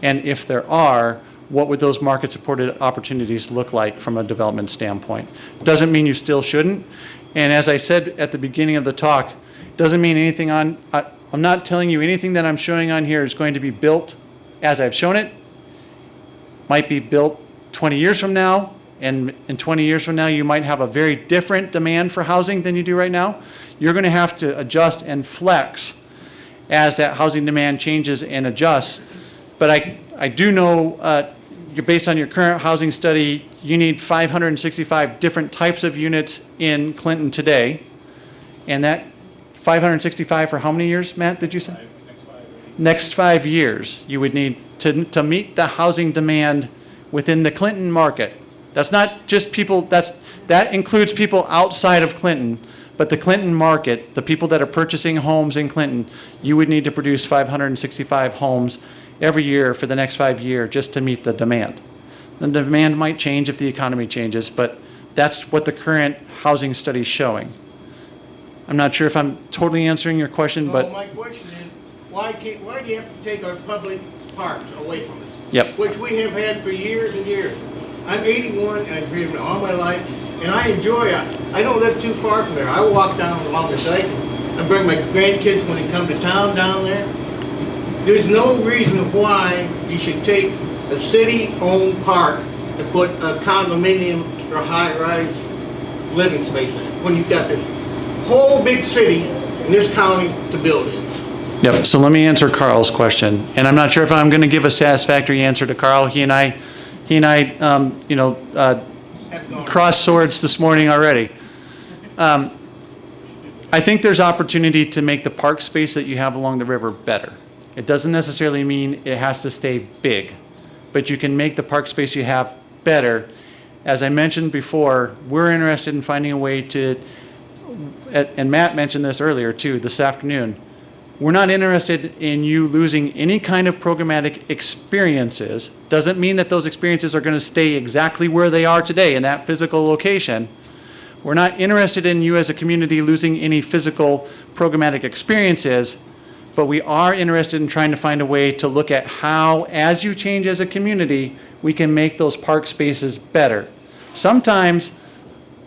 And if there are, what would those market-supported opportunities look like from a development standpoint? Doesn't mean you still shouldn't. And as I said at the beginning of the talk, doesn't mean anything I'm not telling you anything that I'm showing on here is going to be built as I've shown it. Might be built 20 years from now, and in 20 years from now, you might have a very different demand for housing than you do right now. You're going to have to adjust and flex as that housing demand changes and adjusts. But I do know, based on your current housing study, you need 565 different types of units in Clinton today. And that 565 for how many years, Matt, did you say? Next 5 years, you would need to meet the housing demand within the Clinton market. That's not just people, that includes people outside of Clinton, but the Clinton market, the people that are purchasing homes in Clinton, you would need to produce 565 homes every year for the next 5 years just to meet the demand. The demand might change if the economy changes, but that's what the current housing study is showing. I'm not sure if I'm totally answering your question, Well, but my question is, why do you have to take our public parks away from us? Yep. Which we have had for years and years. I'm 81 and I've driven all my life, and I enjoy it. I don't live too far from there. I walk down along the dike. I bring my grandkids when they come to town down there. There's no reason why you should take a city-owned park and put a condominium or high-rise living space in it, when you've got this whole big city in this county to build in. yep. So let me answer Carl's question, and I'm not sure if I'm going to give a satisfactory answer to Carl. He and I, crossed swords this morning already. I think there's opportunity to make the park space that you have along the river better. It doesn't necessarily mean it has to stay big, but you can make the park space you have better. As I mentioned before, we're interested in finding a way to, and Matt mentioned this earlier too, this afternoon, we're not interested in you losing any kind of programmatic experiences. Doesn't mean that those experiences are going to stay exactly where they are today in that physical location. We're not interested in you as a community losing any physical programmatic experiences, but we are interested in trying to find a way to look at how, as you change as a community, we can make those park spaces better. Sometimes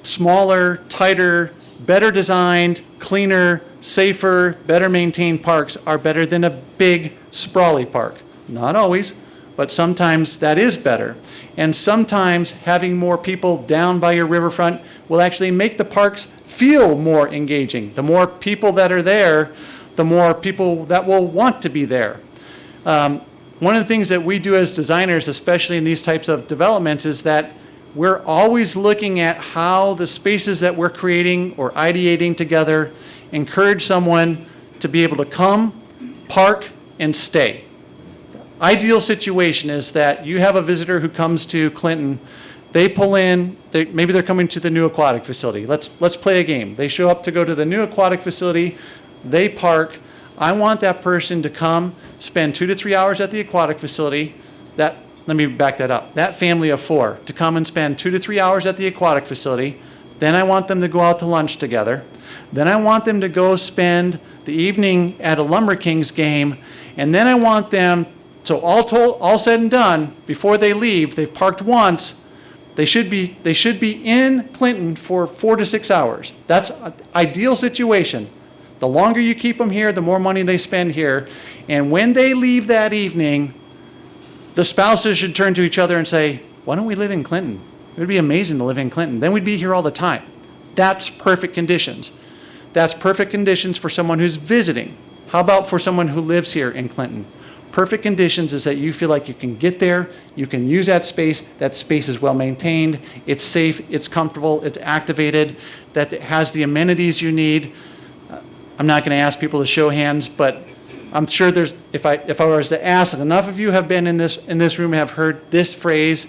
smaller, tighter, better designed, cleaner, safer, better maintained parks are better than a big, sprawly park. Not always, but sometimes that is better. And sometimes having more people down by your riverfront will actually make the parks feel more engaging. The more people that are there, the more people that will want to be there. One of the things that we do as designers, especially in these types of developments, is that we're always looking at how the spaces that we're creating or ideating together encourage someone to be able to come, park, and stay. Ideal situation is that you have a visitor who comes to Clinton, they pull in, maybe they're coming to the new aquatic facility. Let's play a game. They show up to go to the new aquatic facility, they park. I want that person to come, spend 2 to 3 hours at the aquatic facility. Let me back that up. That family of 4 to come and spend 2 to 3 hours at the aquatic facility. Then I want them to go out to lunch together. Then I want them to go spend the evening at a Lumber Kings game. And then I want them, so all said and done, before they leave, they've parked once, they should be in Clinton for 4 to 6 hours. That's an ideal situation. The longer you keep them here, the more money they spend here. And when they leave that evening, the spouses should turn to each other and say, why don't we live in Clinton? It would be amazing to live in Clinton. Then we'd be here all the time. That's perfect conditions. That's perfect conditions for someone who's visiting. How about for someone who lives here in Clinton? Perfect conditions is that you feel like you can get there, you can use that space is well maintained, it's safe, it's comfortable, it's activated, that it has the amenities you need. I'm not going to ask people to show hands, but I'm sure there's, if I was to ask, enough of you have been in this room have heard this phrase,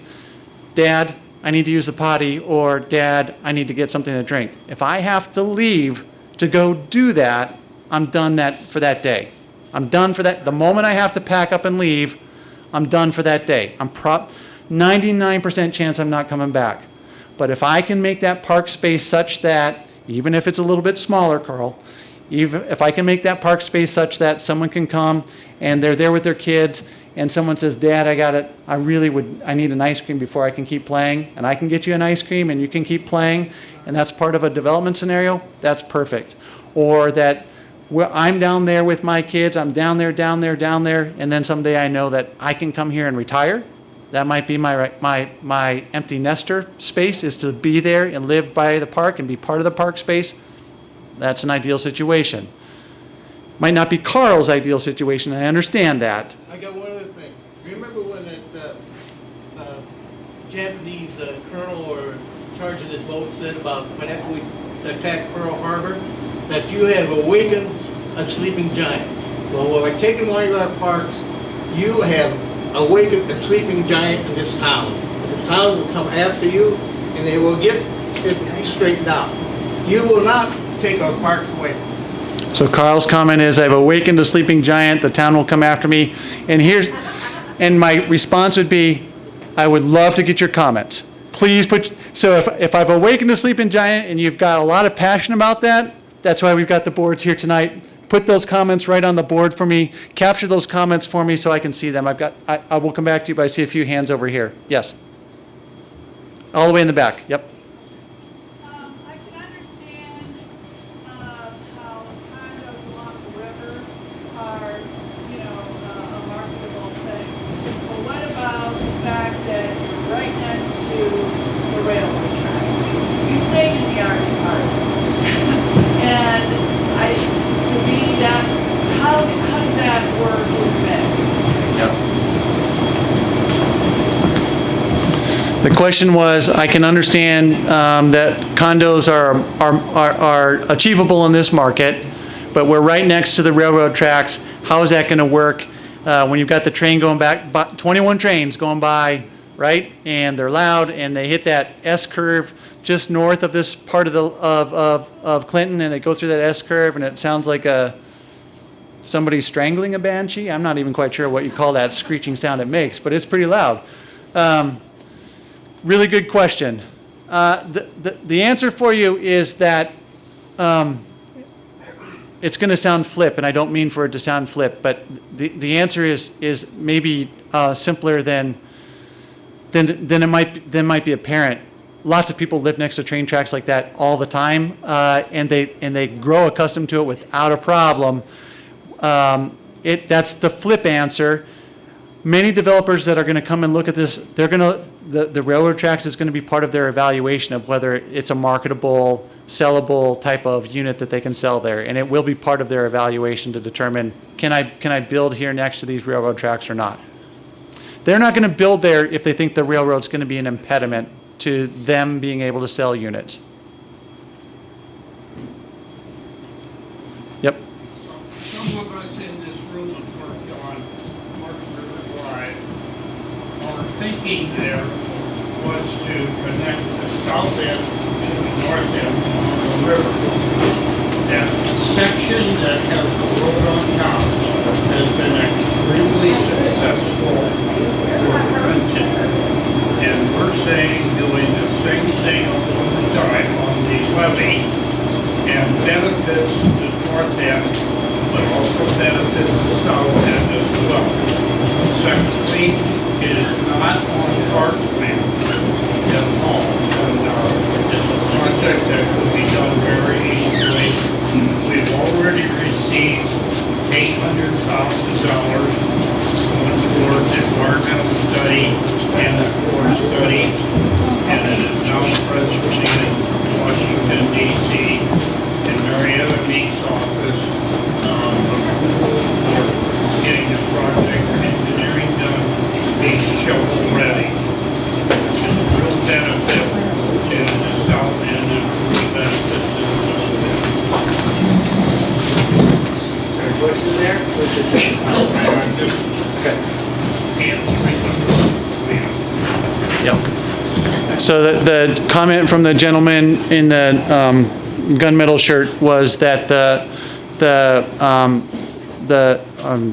Dad, I need to use the potty, or Dad, I need to get something to drink. If I have to leave to go do that, I'm done for that day. I'm done for that. The moment I have to pack up and leave, I'm done for that day. 99% chance I'm not coming back. But if I can make that park space such that, even if it's a little bit smaller, Carl, even if I can make that park space such that someone can come and they're there with their kids and someone says, Dad, I need an ice cream before I can keep playing, and I can get you an ice cream and you can keep playing, and that's part of a development scenario, that's perfect. Or that I'm down there with my kids, I'm down there, and then someday I know that I can come here and retire. That might be my empty nester space, is to be there and live by the park and be part of the park space. That's an ideal situation. Might not be Carl's ideal situation, I understand that. I got one other thing. Remember when that Japanese colonel or charge of this boat said about whenever we attacked Pearl Harbor, that you have awakened a sleeping giant. Well, by taking one of our parks, you have awakened a sleeping giant in this town. This town will come after you, and they will get it straightened out. You will not take our parks away from us. So Carl's comment is, I've awakened a sleeping giant, the town will come after me. And my response would be, I would love to get your comments. Please put, so if I've awakened a sleeping giant and you've got a lot of passion about that, that's why we've got the boards here tonight. Put those comments right on the board for me. Capture those comments for me so I can see them. I will come back to you, but I see a few hands over here. Yes. All the way in the back. Yep. I can understand how condos along the river are, a marketable thing. But what about the fact that you're right next to the railroad tracks? You stay in the art department. And to me, how does that work with mix? Yep. The question was, I can understand that condos are achievable in this market, but we're right next to the railroad tracks. How is that going to work when you've got the train going back, 21 trains going by, right? And they're loud, and they hit that S curve just north of this part of of Clinton, and they go through that S curve, and it sounds like somebody strangling a banshee. I'm not even quite sure what you call that screeching sound it makes, but it's pretty loud. Really good question. The answer for you is that it's going to sound flip, and I don't mean for it to sound flip, but the answer is maybe simpler than it might be apparent. Lots of people live next to train tracks like that all the time, and they grow accustomed to it without a problem. That's the flip answer. Many developers that are going to come and look at this, the railroad tracks is going to be part of their evaluation of whether it's a marketable, sellable type of unit that they can sell there, and it will be part of their evaluation to determine, can I build here next to these railroad tracks or not? They're not going to build there if they think the railroad's going to be an impediment to them being able to sell units. Yep. Some of us in this room have worked on Mark River Drive. Our thinking there was to connect the south end and the north end of the river. That section that has the road on top has been extremely successful for renting. And we're saying doing the same thing all the time on the levee and benefits the north end, but also benefits the south end as well. Secondly, it is not on park land at all. And it's a project that could be done very easily. We've already received $800,000 towards environmental study and the core study, and it is now presently in Washington, D.C., in Marietta Meek's office, getting the project engineering done, being shovel ready. It's a real benefit to the south end and real benefit to the north end. Is there a question there? Yep. So the comment from the gentleman in the gunmetal shirt was that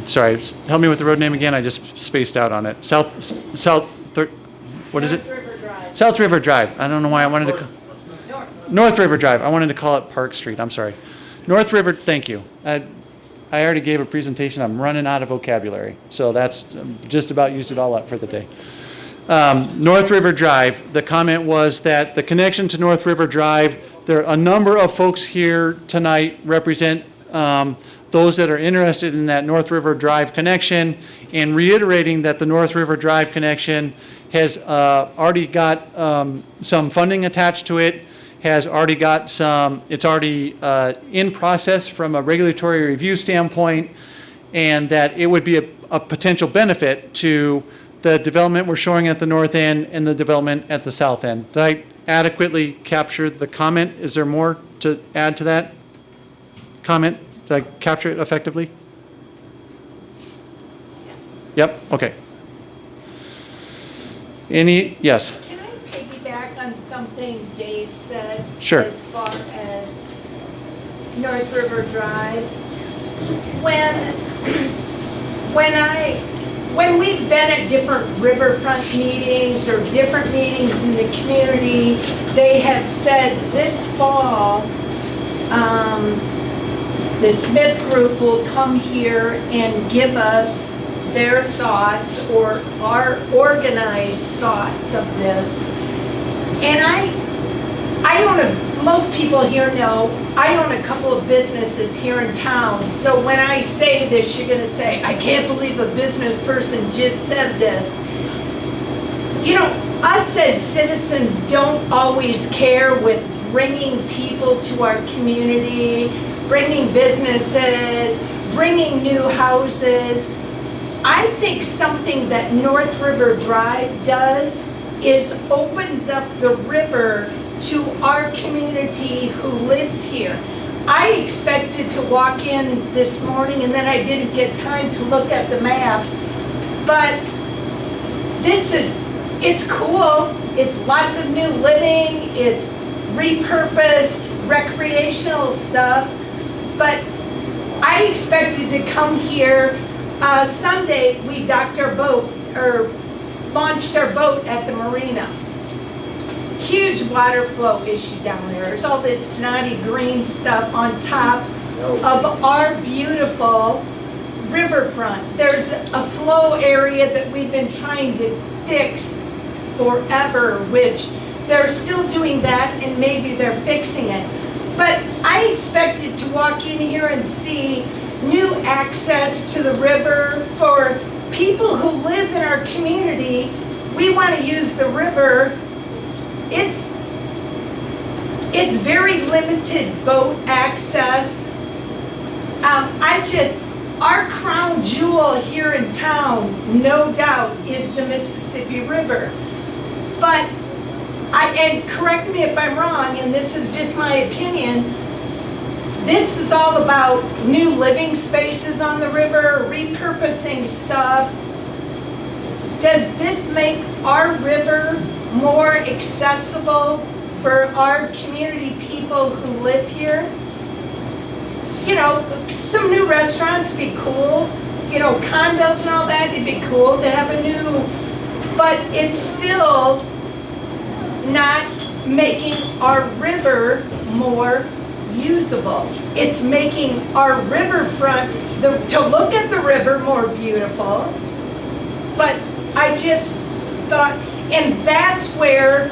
sorry, help me with the road name again. I just spaced out on it. What is it? North River Drive. South River Drive. I don't know why I wanted to. North River Drive. I wanted to call it Park Street. I'm sorry. North River. Thank you. I already gave a presentation. I'm running out of vocabulary, so that's just about used it all up for the day. North River Drive. The comment was that the connection to North River Drive. There are a number of folks here tonight represent those that are interested in that North River Drive connection, and reiterating that the North River Drive connection has already got some funding attached to it. Has already got some, it's already in process from a regulatory review standpoint, and that it would be a potential benefit to the development we're showing at the north end and the development at the south end. Did I adequately capture the comment? Is there more to add to that comment? Did I capture it effectively? Yep, okay. Yes? Can I piggyback on something Dave said? Sure. As far as North River Drive? When I when we've been at different riverfront meetings or different meetings in the community, they have said this fall, the Smith Group will come here and give us their thoughts or our organized thoughts of this. And I own most people here know, I own a couple of businesses here in town. So when I say this, you're gonna say, I can't believe a business person just said this. You know, us as citizens don't always care with bringing people to our community, bringing businesses, bringing new houses. I think something that North River Drive does is opens up the river to our community who lives here. I expected to walk in this morning and then I didn't get time to look at the maps, but it's cool. It's lots of new living, it's repurposed recreational stuff, but I expected to come here. Sunday, we docked our boat, or launched our boat at the marina. Huge water flow issue down there. There's all this snotty green stuff on top of our beautiful riverfront. There's a flow area that we've been trying to fix forever, which they're still doing that and maybe they're fixing it. But I expected to walk in here and see new access to the river for people who live in our community. We want to use the river. It's very limited boat access. Our crown jewel here in town, no doubt, is the Mississippi River. But and correct me if I'm wrong, and this is just my opinion, this is all about new living spaces on the river, repurposing stuff. Does this make our river more accessible for our community people who live here? You know, some new restaurants would be cool. You know, condos and all that, it'd be cool to have a new, but it's still not making our river more usable. It's making our riverfront, to look at the river, more beautiful. But I just thought, and that's where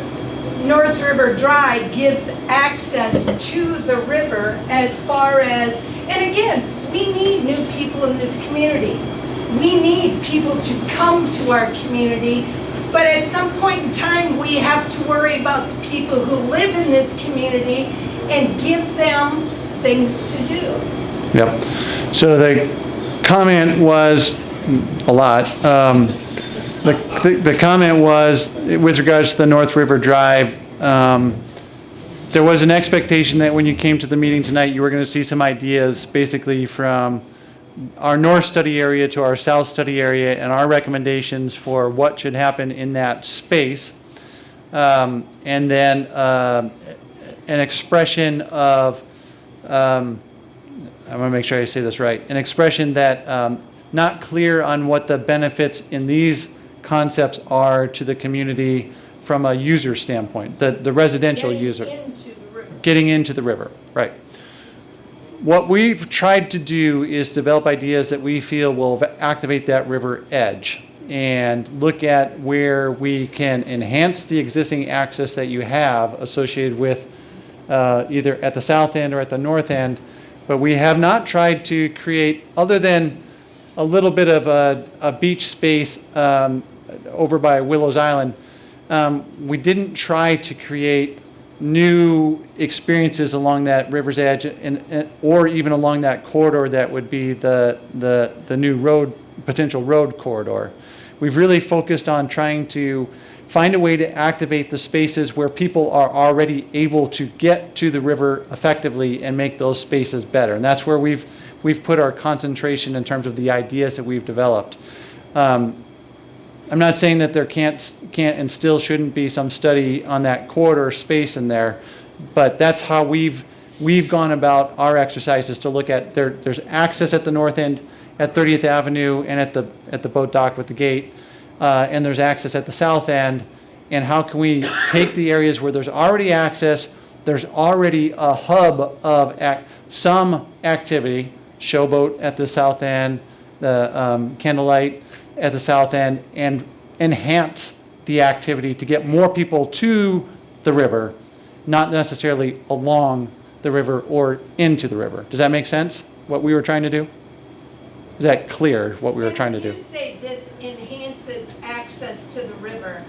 North River Drive gives access to the river as far as, and again, we need new people in this community. We need people to come to our community, but at some point in time, we have to worry about the people who live in this community and give them things to do. Yep. So the comment was a lot. The comment was, with regards to the North River Drive, there was an expectation that when you came to the meeting tonight, you were going to see some ideas basically from our north study area to our south study area and our recommendations for what should happen in that space. And then an expression of, I want to make sure I say this right, an expression that not clear on what the benefits in these concepts are to the community from a user standpoint, the residential user. Getting into the river, right. What we've tried to do is develop ideas that we feel will activate that river edge and look at where we can enhance the existing access that you have associated with either at the south end or at the north end. But we have not tried to create, other than a little bit of a beach space over by Willows Island, we didn't try to create new experiences along that river's edge or even along that corridor that would be the new road, potential road corridor. We've really focused on trying to find a way to activate the spaces where people are already able to get to the river effectively and make those spaces better. And that's where we've put our concentration in terms of the ideas that we've developed. I'm not saying that there can't and still shouldn't be some study on that corridor space in there, but that's how we've we've gone about our exercises to look at there's access at the north end at 30th Avenue and at the boat dock with the gate, and there's access at the south end. And how can we take the areas where there's already access, there's already a hub of some activity, showboat at the south end, the candlelight at the south end, and enhance the activity to get more people to the river, not necessarily along the river or into the river. Does that make sense, what we were trying to do? Is that clear, what we were trying to do? When you say this enhances access to the river,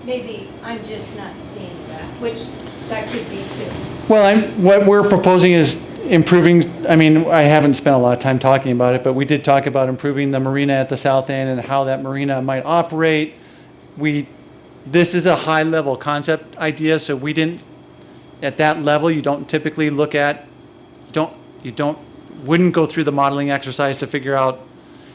maybe I'm just not seeing that, which that could be too. Well, what we're proposing is improving, I mean, I haven't spent a lot of time talking about it, but we did talk about improving the marina at the south end and how that marina might operate. This is a high-level concept idea, so we didn't, at that level, you don't typically look at, wouldn't go through the modeling exercise to figure out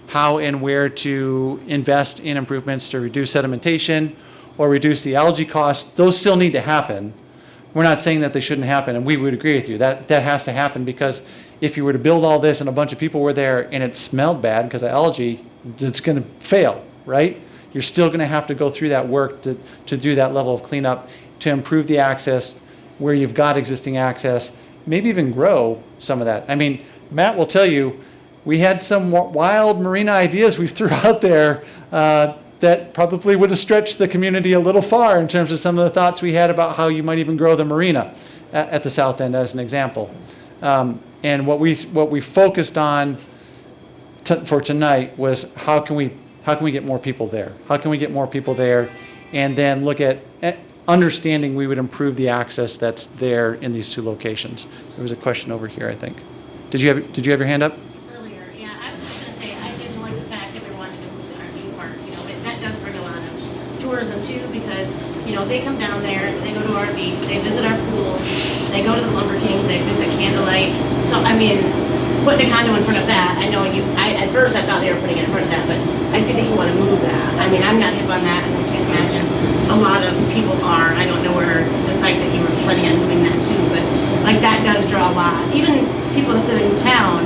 how and where to invest in improvements to reduce sedimentation or reduce the algae costs. Those still need to happen. We're not saying that they shouldn't happen, and we would agree with you. That has to happen, because if you were to build all this and a bunch of people were there and it smelled bad because of algae, it's going to fail, right? You're still going to have to go through that work to do that level of cleanup, to improve the access where you've got existing access, maybe even grow some of that. I mean, Matt will tell you, we had some wild marina ideas we threw out there that probably would have stretched the community a little far in terms of some of the thoughts we had about how you might even grow the marina at the south end, as an example. And what we focused on for tonight was how can we get more people there? How can we get more people there? And then look at understanding we would improve the access that's there in these two locations. There was a question over here, I think. Did you have your hand up? Earlier, yeah, I was just gonna say, I didn't like the fact that we wanted to move the RV park, that does bring a lot of tourism too, because, they come down there, they go to RV, they visit our pool, they go to the Lumber Kings, they visit Candlelight. So, I mean, putting a condo in front of that, I know at first I thought they were putting it in front of that, but I see that you wanna move that. I mean, I'm not hip on that, and I can't imagine a lot of people are. I don't know where the site that you were planning on moving that to, but like that does draw a lot. Even people that live in town,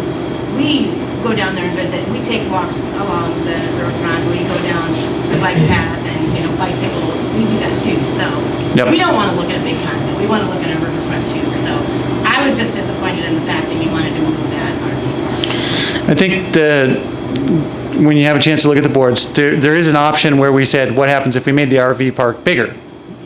we go down there and visit. We take walks along the riverfront. We go down the bike path and bicycles. We do that too. So we don't want to look at a big condo. We want to look at a riverfront too. So I was just disappointed in the fact that you wanted to move that RV park. I think when you have a chance to look at the boards, there is an option where we said, what happens if we made the RV park bigger?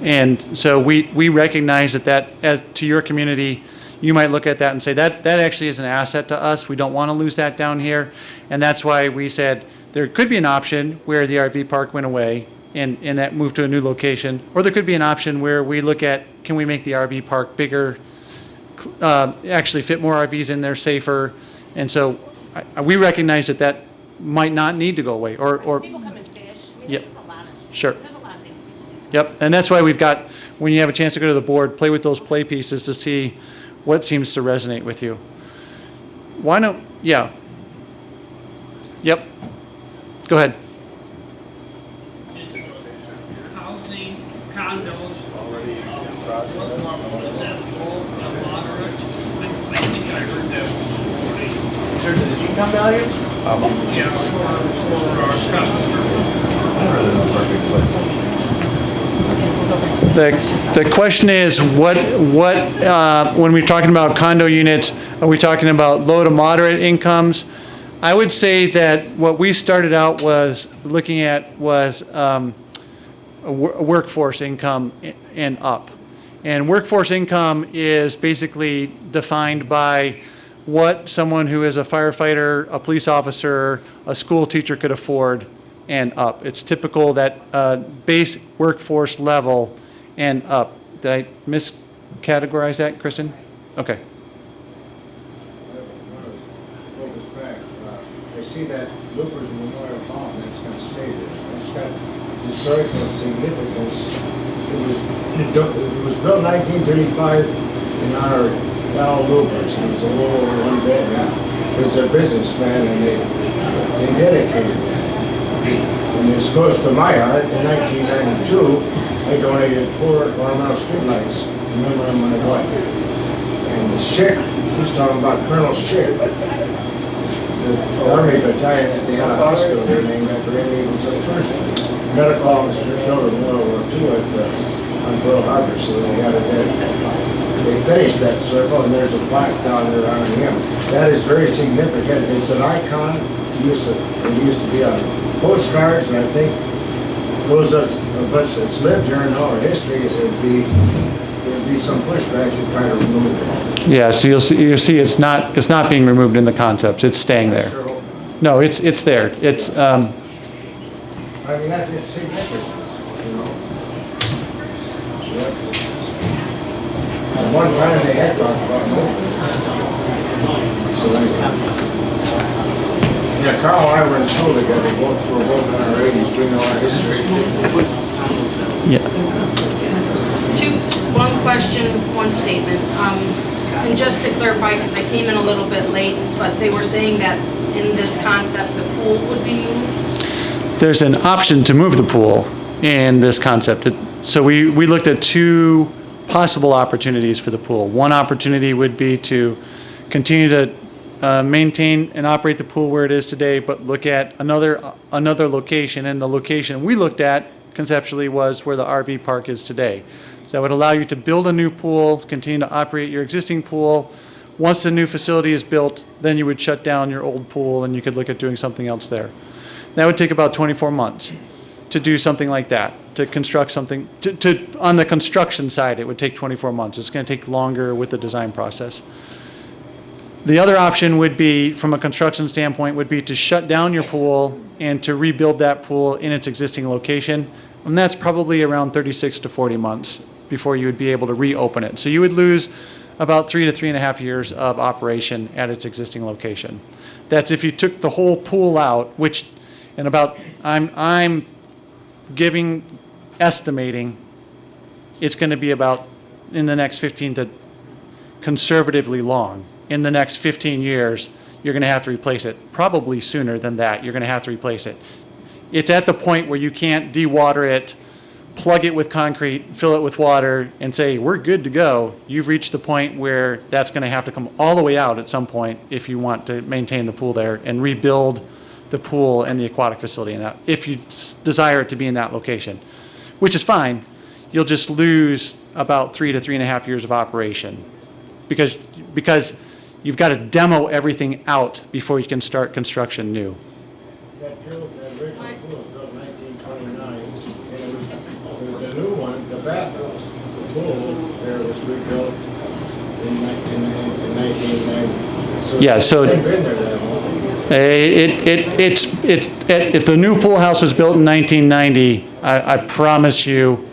And so we recognize that as to your community, you might look at that and say, that actually is an asset to us. We don't want to lose that down here. And that's why we said there could be an option where the RV park went away and that moved to a new location. Or there could be an option where we look at, can we make the RV park bigger, actually fit more RVs in there, safer. And so we recognize that might not need to go away. Or people come and fish. I mean, yep. There's a lot of, sure. There's a lot of things people do. Yep, and that's why we've got, when you have a chance to go to the board, play with those play pieces to see what seems to resonate with you. Why don't, yeah. Yep, go ahead. Housing, condos, what is that, full, moderate? I think I heard that before. In terms of the income value? Yeah, for The question is, what when we're talking about condo units, are we talking about low to moderate incomes? I would say that what we started out was looking at was a workforce income and up. And workforce income is basically defined by what someone who is a firefighter, a police officer, a school teacher could afford and up. It's typical that base workforce level and up. Did I miscategorize that, Kristen? Okay. Focus back. I see that Loopers Memorial Fountain that's going to stay there. It's got historical significance. It was built in 1935 in honor of Donald Loopers. He was a little over one bedroom. He was a businessman, and they dedicated that. And this goes to my heart. In 1992, I donated 4 ornamental streetlights in memory of my wife. And Schick, he's talking about Colonel Schick. The Army battalion, they had a hospital there named after him. He was the first medical officer killed in World War II on Pearl Harbor, so they had it there. They finished that circle, and there's a plaque down there honoring him. That is very significant. It's an icon. It used to be on postcards, and I think goes up, but it's lived here in our history. There'd be some pushback to try to remove it. Yeah, so you'll see it's not being removed in the concepts. It's staying there. No, it's there. It's I mean, it's significant, you know. Yep. At one time they had talked about moving. So yeah, Carl and I were in school together. We're both in our 80s. We know our history. One question, one statement. And just to clarify, because I came in a little bit late, but they were saying that in this concept, the pool would be moved? There's an option to move the pool in this concept. So we looked at two possible opportunities for the pool. One opportunity would be to continue to maintain and operate the pool where it is today, but look at another location. And the location we looked at conceptually was where the RV park is today. So that would allow you to build a new pool, continue to operate your existing pool. Once the new facility is built, then you would shut down your old pool and you could look at doing something else there. That would take about 24 months to do something like that, to construct something. On the construction side, it would take 24 months. It's going to take longer with the design process. The other option would be, from a construction standpoint, would be to shut down your pool and to rebuild that pool in its existing location. And that's probably around 36 to 40 months before you would be able to reopen it. So you would lose about 3 to 3.5 years of operation at its existing location. That's if you took the whole pool out, which in about, I'm estimating it's going to be about, in the next 15 to conservatively long, in the next 15 years, you're going to have to replace it. Probably sooner than that, you're going to have to replace it. It's at the point where you can't dewater it, plug it with concrete, fill it with water, and say, we're good to go. You've reached the point where that's going to have to come all the way out at some point if you want to maintain the pool there and rebuild the pool and the aquatic facility in that, if you desire it to be in that location, which is fine. You'll just lose about 3 to 3.5 years of operation because you've got to demo everything out before you can start construction new. That original pool was built in 1929, and it was the new one, the bathhouse, the pool there was rebuilt in 1990. So Yeah, so they've been there that long. If the new pool house was built in 1990, I promise you,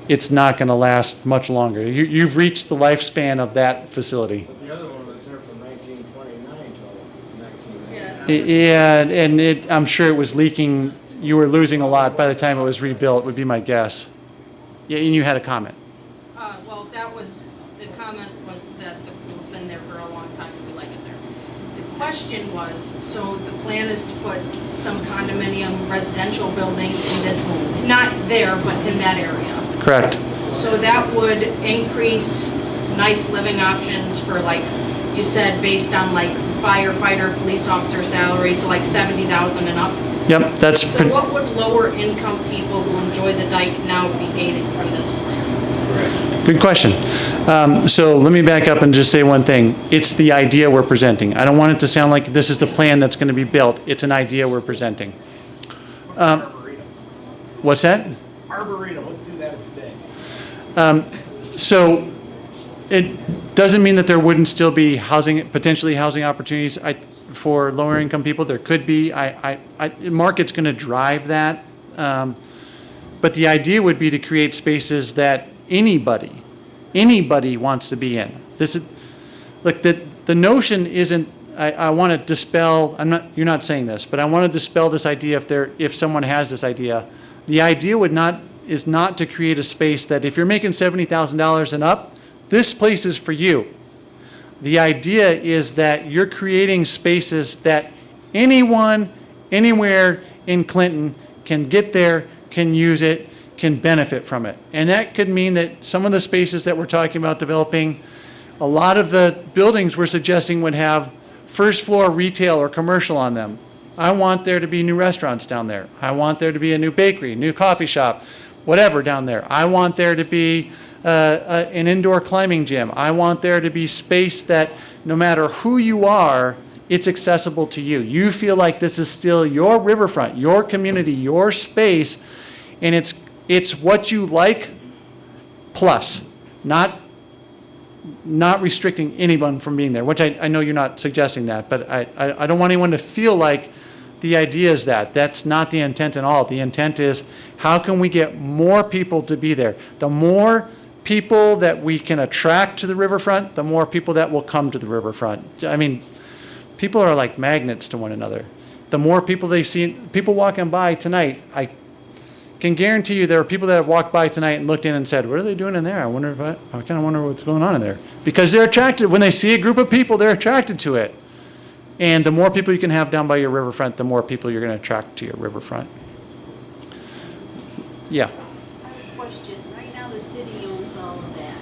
it's not going to last much longer. You've reached the lifespan of that facility. But the other one was there from 1929 till 1990. Yeah, and I'm sure it was leaking. You were losing a lot by the time it was rebuilt, would be my guess. Yeah, and you had a comment. Well, the comment was that the pool's been there for a long time and we like it there. The question was, so the plan is to put some condominium residential buildings in this, not there, but in that area. Correct. So that would increase nice living options for, like you said, based on like firefighter, police officer salaries, so like 70,000 and up. Yep, that's So what would lower income people who enjoy the dike now be gaining from this plan? good question. So let me back up and just say one thing. It's the idea we're presenting. I don't want it to sound like this is the plan that's going to be built. It's an idea we're presenting. What's that? Arboretum, let's do that instead. So it doesn't mean that there wouldn't still be potentially housing opportunities for lower income people. There could be. The market's going to drive that. But the idea would be to create spaces that anybody wants to be in. This is, like, the notion isn't, I want to dispel, you're not saying this, but I want to dispel this idea if someone has this idea. The idea is not to create a space that if you're making $70,000 and up, this place is for you. The idea is that you're creating spaces that anyone, anywhere in Clinton can get there, can use it, can benefit from it. And that could mean that some of the spaces that we're talking about developing A lot of the buildings we're suggesting would have first floor retail or commercial on them. I want there to be new restaurants down there. I want there to be a new bakery, new coffee shop, whatever down there. I want there to be an indoor climbing gym. I want there to be space that no matter who you are, it's accessible to you. You feel like this is still your riverfront, your community, your space, and it's what you like plus, not restricting anyone from being there, which I know you're not suggesting that, but I don't want anyone to feel like the idea is that. That's not the intent at all. The intent is, how can we get more people to be there? The more people that we can attract to the riverfront, the more people that will come to the riverfront. I mean, people are like magnets to one another. The more people they see, people walking by tonight, I can guarantee you there are people that have walked by tonight and looked in and said, what are they doing in there? I kind of wonder what's going on in there. Because they're attracted, when they see a group of people, they're attracted to it. And the more people you can have down by your riverfront, the more people you're going to attract to your riverfront. Yeah. I have a question. Right now, the city owns all of that.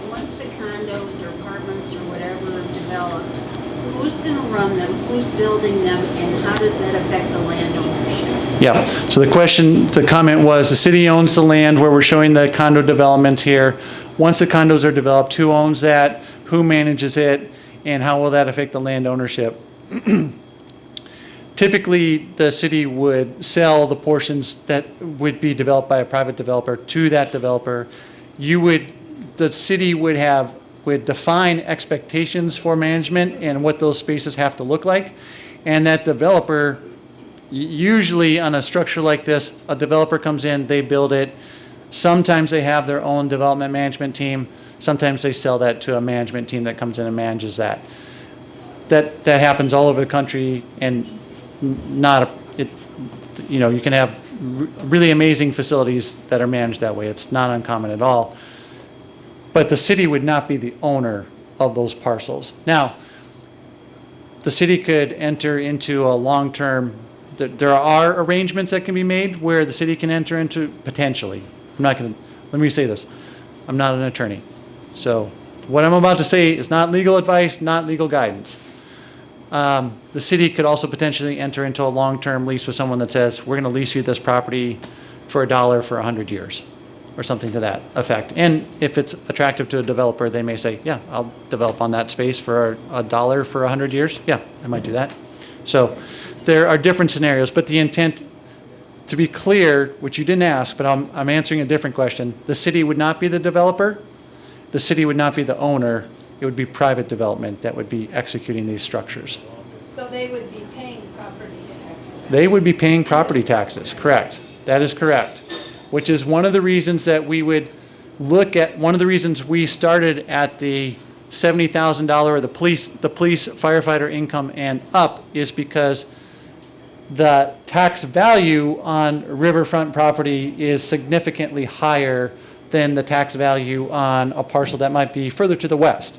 Once the condos or apartments or whatever are developed, who's going to run them? Who's building them? And how does that affect the land ownership? Yeah. So the comment was the city owns the land where we're showing the condo developments here. Once the condos are developed, who owns that? Who manages it? And how will that affect the land ownership? Typically, the city would sell the portions that would be developed by a private developer to that developer. The city would define expectations for management and what those spaces have to look like. And that developer, usually on a structure like this, a developer comes in, they build it. Sometimes they have their own development management team. Sometimes they sell that to a management team that comes in and manages that. That happens all over the country, and you can have really amazing facilities that are managed that way. It's not uncommon at all. But the city would not be the owner of those parcels. Now, the city could enter into a long-term, there are arrangements that can be made where the city can enter into, potentially. Let me say this. I'm not an attorney. So what I'm about to say is not legal advice, not legal guidance. The city could also potentially enter into a long-term lease with someone that says, we're going to lease you this property for $1 for 100 years, or something to that effect. And if it's attractive to a developer, they may say, yeah, I'll develop on that space for $1 for 100 years. Yeah, I might do that. So there are different scenarios, but the intent, to be clear, which you didn't ask, but I'm answering a different question. The city would not be the developer. The city would not be the owner. It would be private development that would be executing these structures. So they would be paying property taxes? They would be paying property taxes, correct. That is correct. Which is one of the reasons that we would look at, one of the reasons we started at the $70,000 or the police firefighter income and up, is because the tax value on riverfront property is significantly higher than the tax value on a parcel that might be further to the west.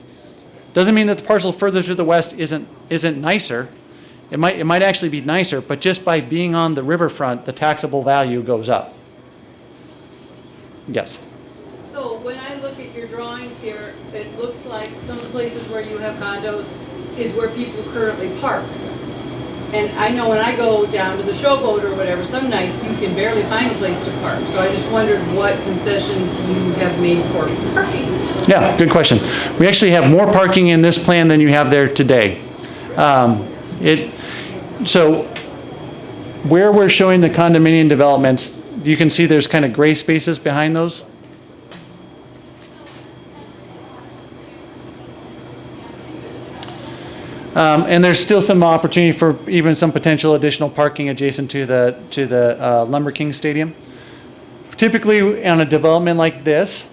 Doesn't mean that the parcel further to the west isn't nicer. It might actually be nicer, but just by being on the riverfront, the taxable value goes up. Yes. So when I look at your drawings here, it looks like some of the places where you have condos is where people currently park. And I know when I go down to the showboat or whatever, some nights you can barely find a place to park. So I just wondered what concessions you have made for parking. Yeah, good question. We actually have more parking in this plan than you have there today. So where we're showing the condominium developments, you can see there's kind of gray spaces behind those. And there's still some opportunity for even some potential additional parking adjacent to the Lumber King Stadium. Typically on a development like this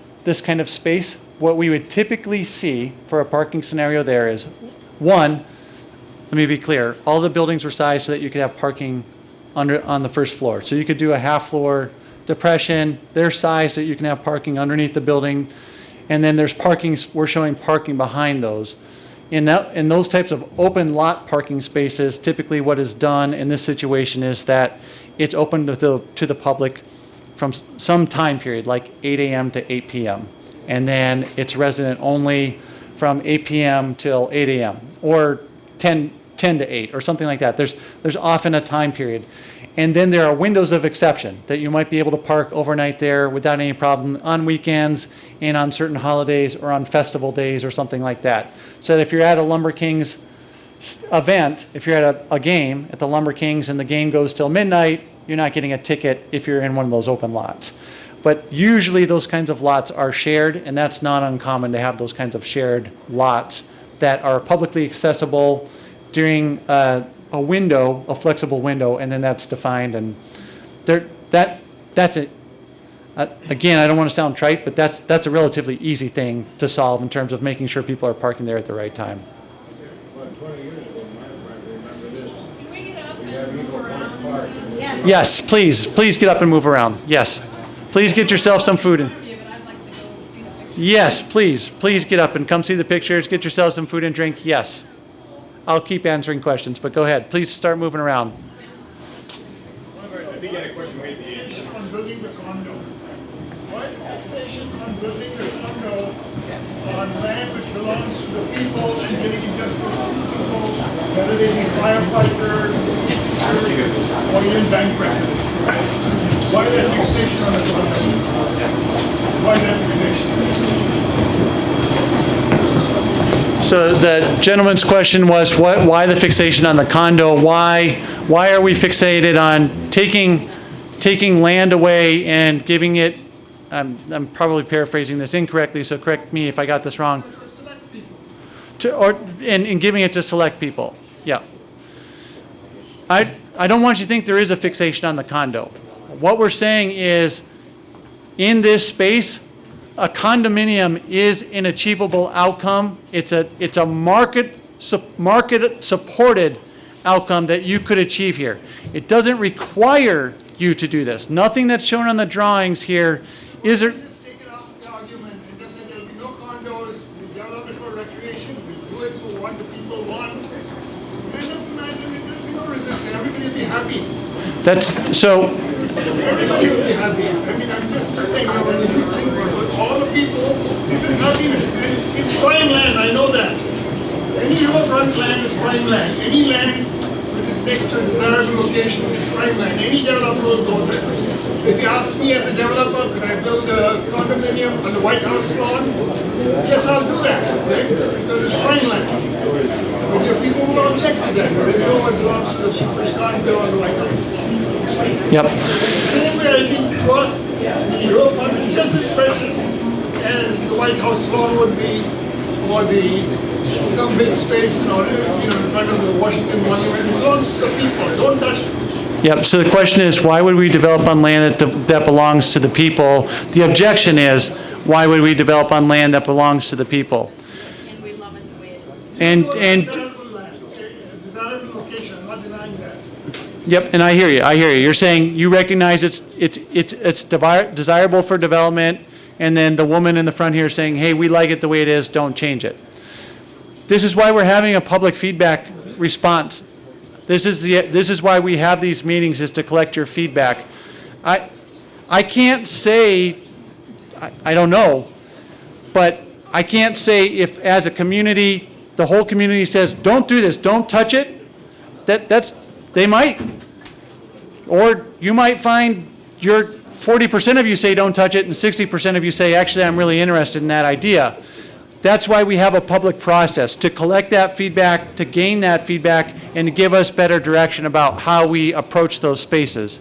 kind of space, what we would typically see for a parking scenario there is, one, let me be clear, all the buildings were sized so that you could have parking on the first floor. So you could do a half floor depression, they're sized so that you can have parking underneath the building, and then there's parking, we're showing parking behind those. In those types of open lot parking spaces, typically what is done in this situation is that it's open to the public from some time period, like 8 a.m. to 8 p.m. And then it's resident only from 8 p.m. till 8 a.m. or 10 to 8 or something like that. There's often a time period. And then there are windows of exception that you might be able to park overnight there without any problem on weekends and on certain holidays or on festival days or something like that. So that if you're at a Lumber Kings event, if you're at a game at the Lumber Kings and the game goes till midnight, you're not getting a ticket if you're in one of those open lots. But usually those kinds of lots are shared, and that's not uncommon to have those kinds of shared lots that are publicly accessible during a window, a flexible window, and then that's defined, and that's it. Again, I don't want to sound trite, but that's a relatively easy thing to solve in terms of making sure people are parking there at the right time. Well, 20 years ago, I remember this. We have Eagle Point Park. Yes, please get up and move around. Yes, please get yourself some food in. Yes, please get up and come see the pictures. Get yourself some food and drink. Yes. I'll keep answering questions, but go ahead. Please start moving around. I think you had a question right at the end. On building the condo. Why is taxation on building the condo on land which belongs to the people and giving it just to people, whether they be firefighters or even bank residents? Why that fixation on the condo? Why that fixation? So the gentleman's question was, why the fixation on the condo? Why are we fixated on taking land away and giving it? I'm probably paraphrasing this incorrectly, so correct me if I got this wrong. And giving it to select people. Yeah. I don't want you to think there is a fixation on the condo. What we're saying is, in this space, a condominium is an achievable outcome. It's a market supported outcome that you could achieve here. It doesn't require you to do this. Nothing that's shown on the drawings here is there. Just take it off the argument and just say there'll be no condos, we develop it for recreation, we do it for what the people want. And just imagine there'll be no resistance, everybody will be happy. That's so. Everybody will be happy. I mean, I'm just saying, when you think for all the people, it's happiness. And it's prime land, I know that. Any riverfront land is prime land. Any land which is next to a desirable location is prime land. Any developer will go there. If you ask me as a developer, could I build a condominium on the White House lawn? Yes, I'll do that, right? Because it's prime land. But your people will object to that. They know what belongs to the people. It's not built on the White House. Yep. Same way I think to us, the riverfront is just as precious as the White House lawn would be, or some big space, in front of the Washington Monument. It belongs to the people. Don't touch it. Yep, so the question is, why would we develop on land that belongs to the people? The objection is, why would we develop on land that belongs to the people? And we love it the way it is. And Desirable location, I'm not denying that. yep, and I hear you. You're saying you recognize it's desirable for development, and then the woman in the front here is saying, hey, we like it the way it is, don't change it. This is why we're having a public feedback response. This is why we have these meetings, is to collect your feedback. I can't say, I don't know, but I can't say if as a community, the whole community says, don't do this, don't touch it, they might. Or you might find 40% of you say don't touch it and 60% of you say, actually, I'm really interested in that idea. That's why we have a public process, to collect that feedback, to gain that feedback, and to give us better direction about how we approach those spaces.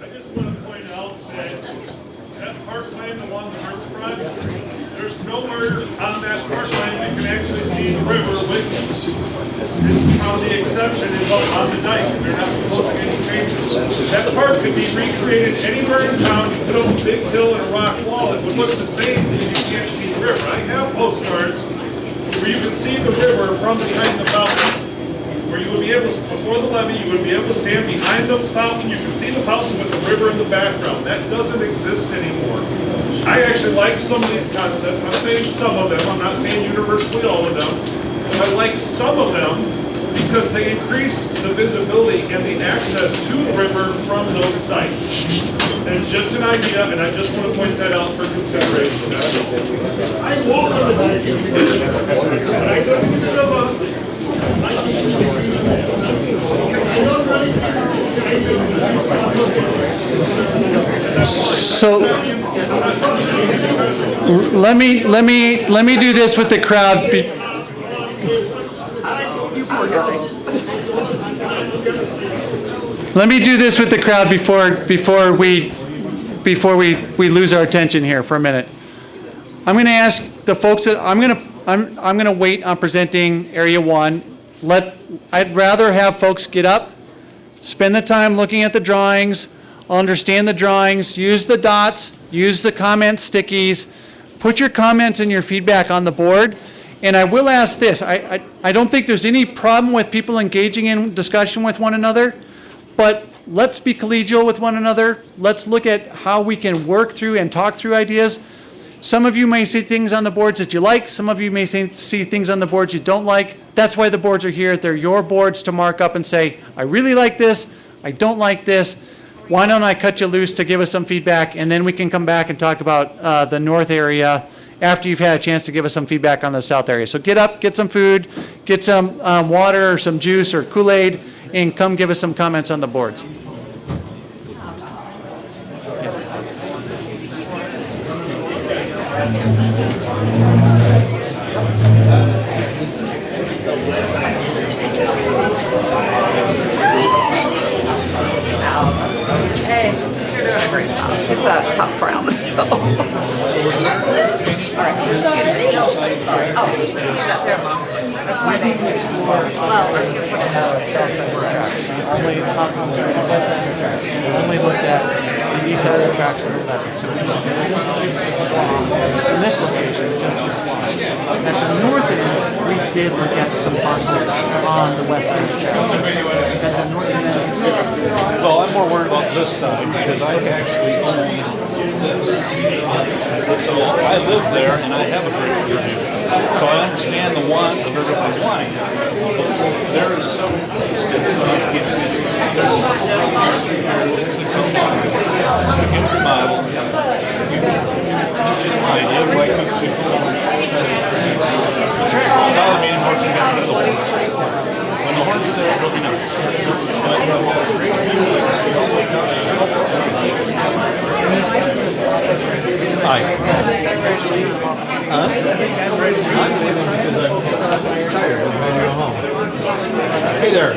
I just want to point out that parkland along the riverfront, there's nowhere on that parkland that can actually see the river with how the exception is on the dike. They're not supposed to get any changes. That park could be recreated anywhere in town. You put up a big hill and a rock wall, it would look the same if you can't see the river. I have postcards where you can see the river from behind the fountain. Where you would be able to, before the levee, you would be able to stand behind the fountain. You can see the fountain with the river in the background. That doesn't exist anymore. I actually like some of these concepts. I'm saying some of them. I'm not saying universally all of them. But I like some of them because they increase the visibility and the access to the river from those sites. And it's just an idea, and I just want to point that out for consideration. I walk on the beach. And I go to the river. So let me do this with the crowd. Let me do this with the crowd before we lose our attention here for a minute. I'm going to ask the folks that I'm going to wait on presenting Area 1. I'd rather have folks get up, spend the time looking at the drawings, understand the drawings, use the dots, use the comment stickies, put your comments and your feedback on the board. And I will ask this, I don't think there's any problem with people engaging in discussion with one another, but let's be collegial with one another. Let's look at how we can work through and talk through ideas. Some of you may see things on the boards that you like, some of you may see things on the boards you don't like. That's why the boards are here. They're your boards to mark up and say, I really like this, I don't like this. Why don't I cut you loose to give us some feedback, and then we can come back and talk about the north area after you've had a chance to give us some feedback on the south area. So get up, get some food, get some water or some juice or Kool-Aid, and come give us some comments on the boards. Hey, you're doing a great job. It's a tough crowd, so. All right. That's why they Only looked at the east side of the tracks and the left. So in this location, just this one. At the north end, we did look at some parcels on the west side of the tracks. At the north end, well, I'm more worried about this side because I actually own this. So I live there and I have a great review. So I understand the want of everybody wanting it. But there is some there's some model. It's just my idea. Like the tracks don't bother me anymore because you got rid of the horns. When the horns are there, it'll be nuts. But I have a great view. Hi. Huh? I'm leaving because I'm tired. I'm ready to go home. Hey there.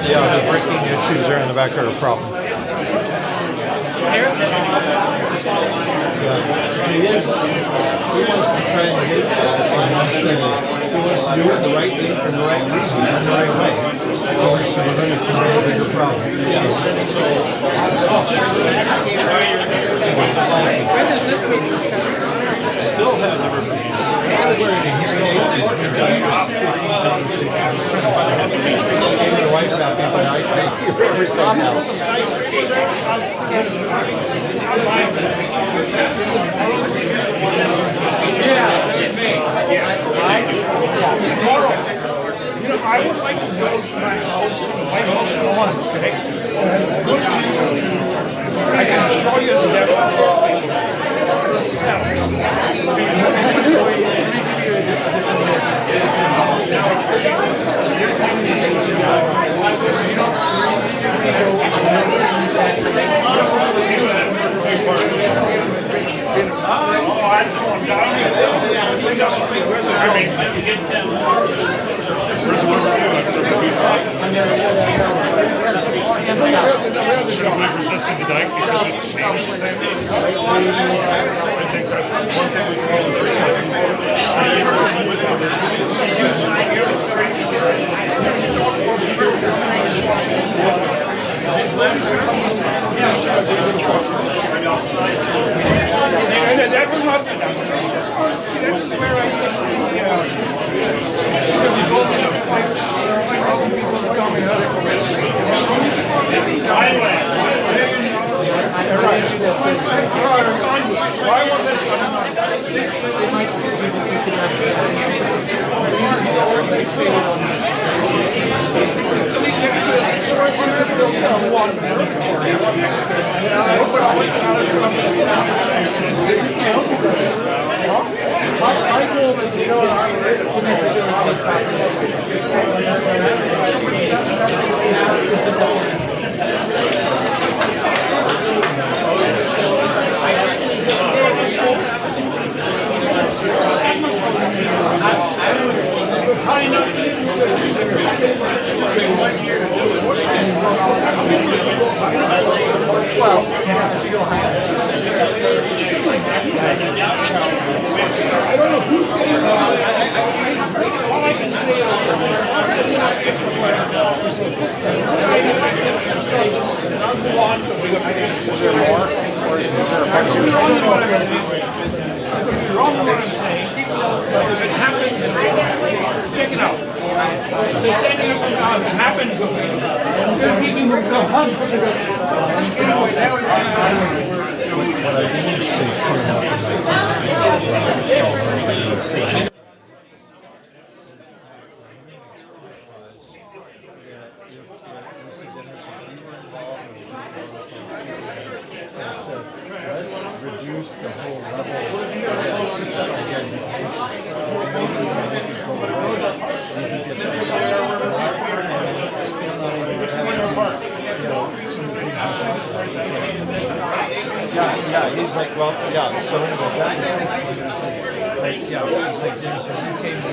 Yeah, the braking issues there in the back are a problem. Yeah, he wants to try and get that. He wants to do it the right thing for the right reason, not the right way. Or so we're going to create a bigger problem. When is this meeting? Still have the review. You know, I would like to go to my house in once, okay? Good view. I can show you the think that's one thing we can all agree on. For the city That was not, see, this is where I think the, like all the people that tell me how to go. Why won't this check it out. It happens. Because even with the hump. Reduce the whole level of yeah, he's like, well, yeah, so, yeah, he's like, you came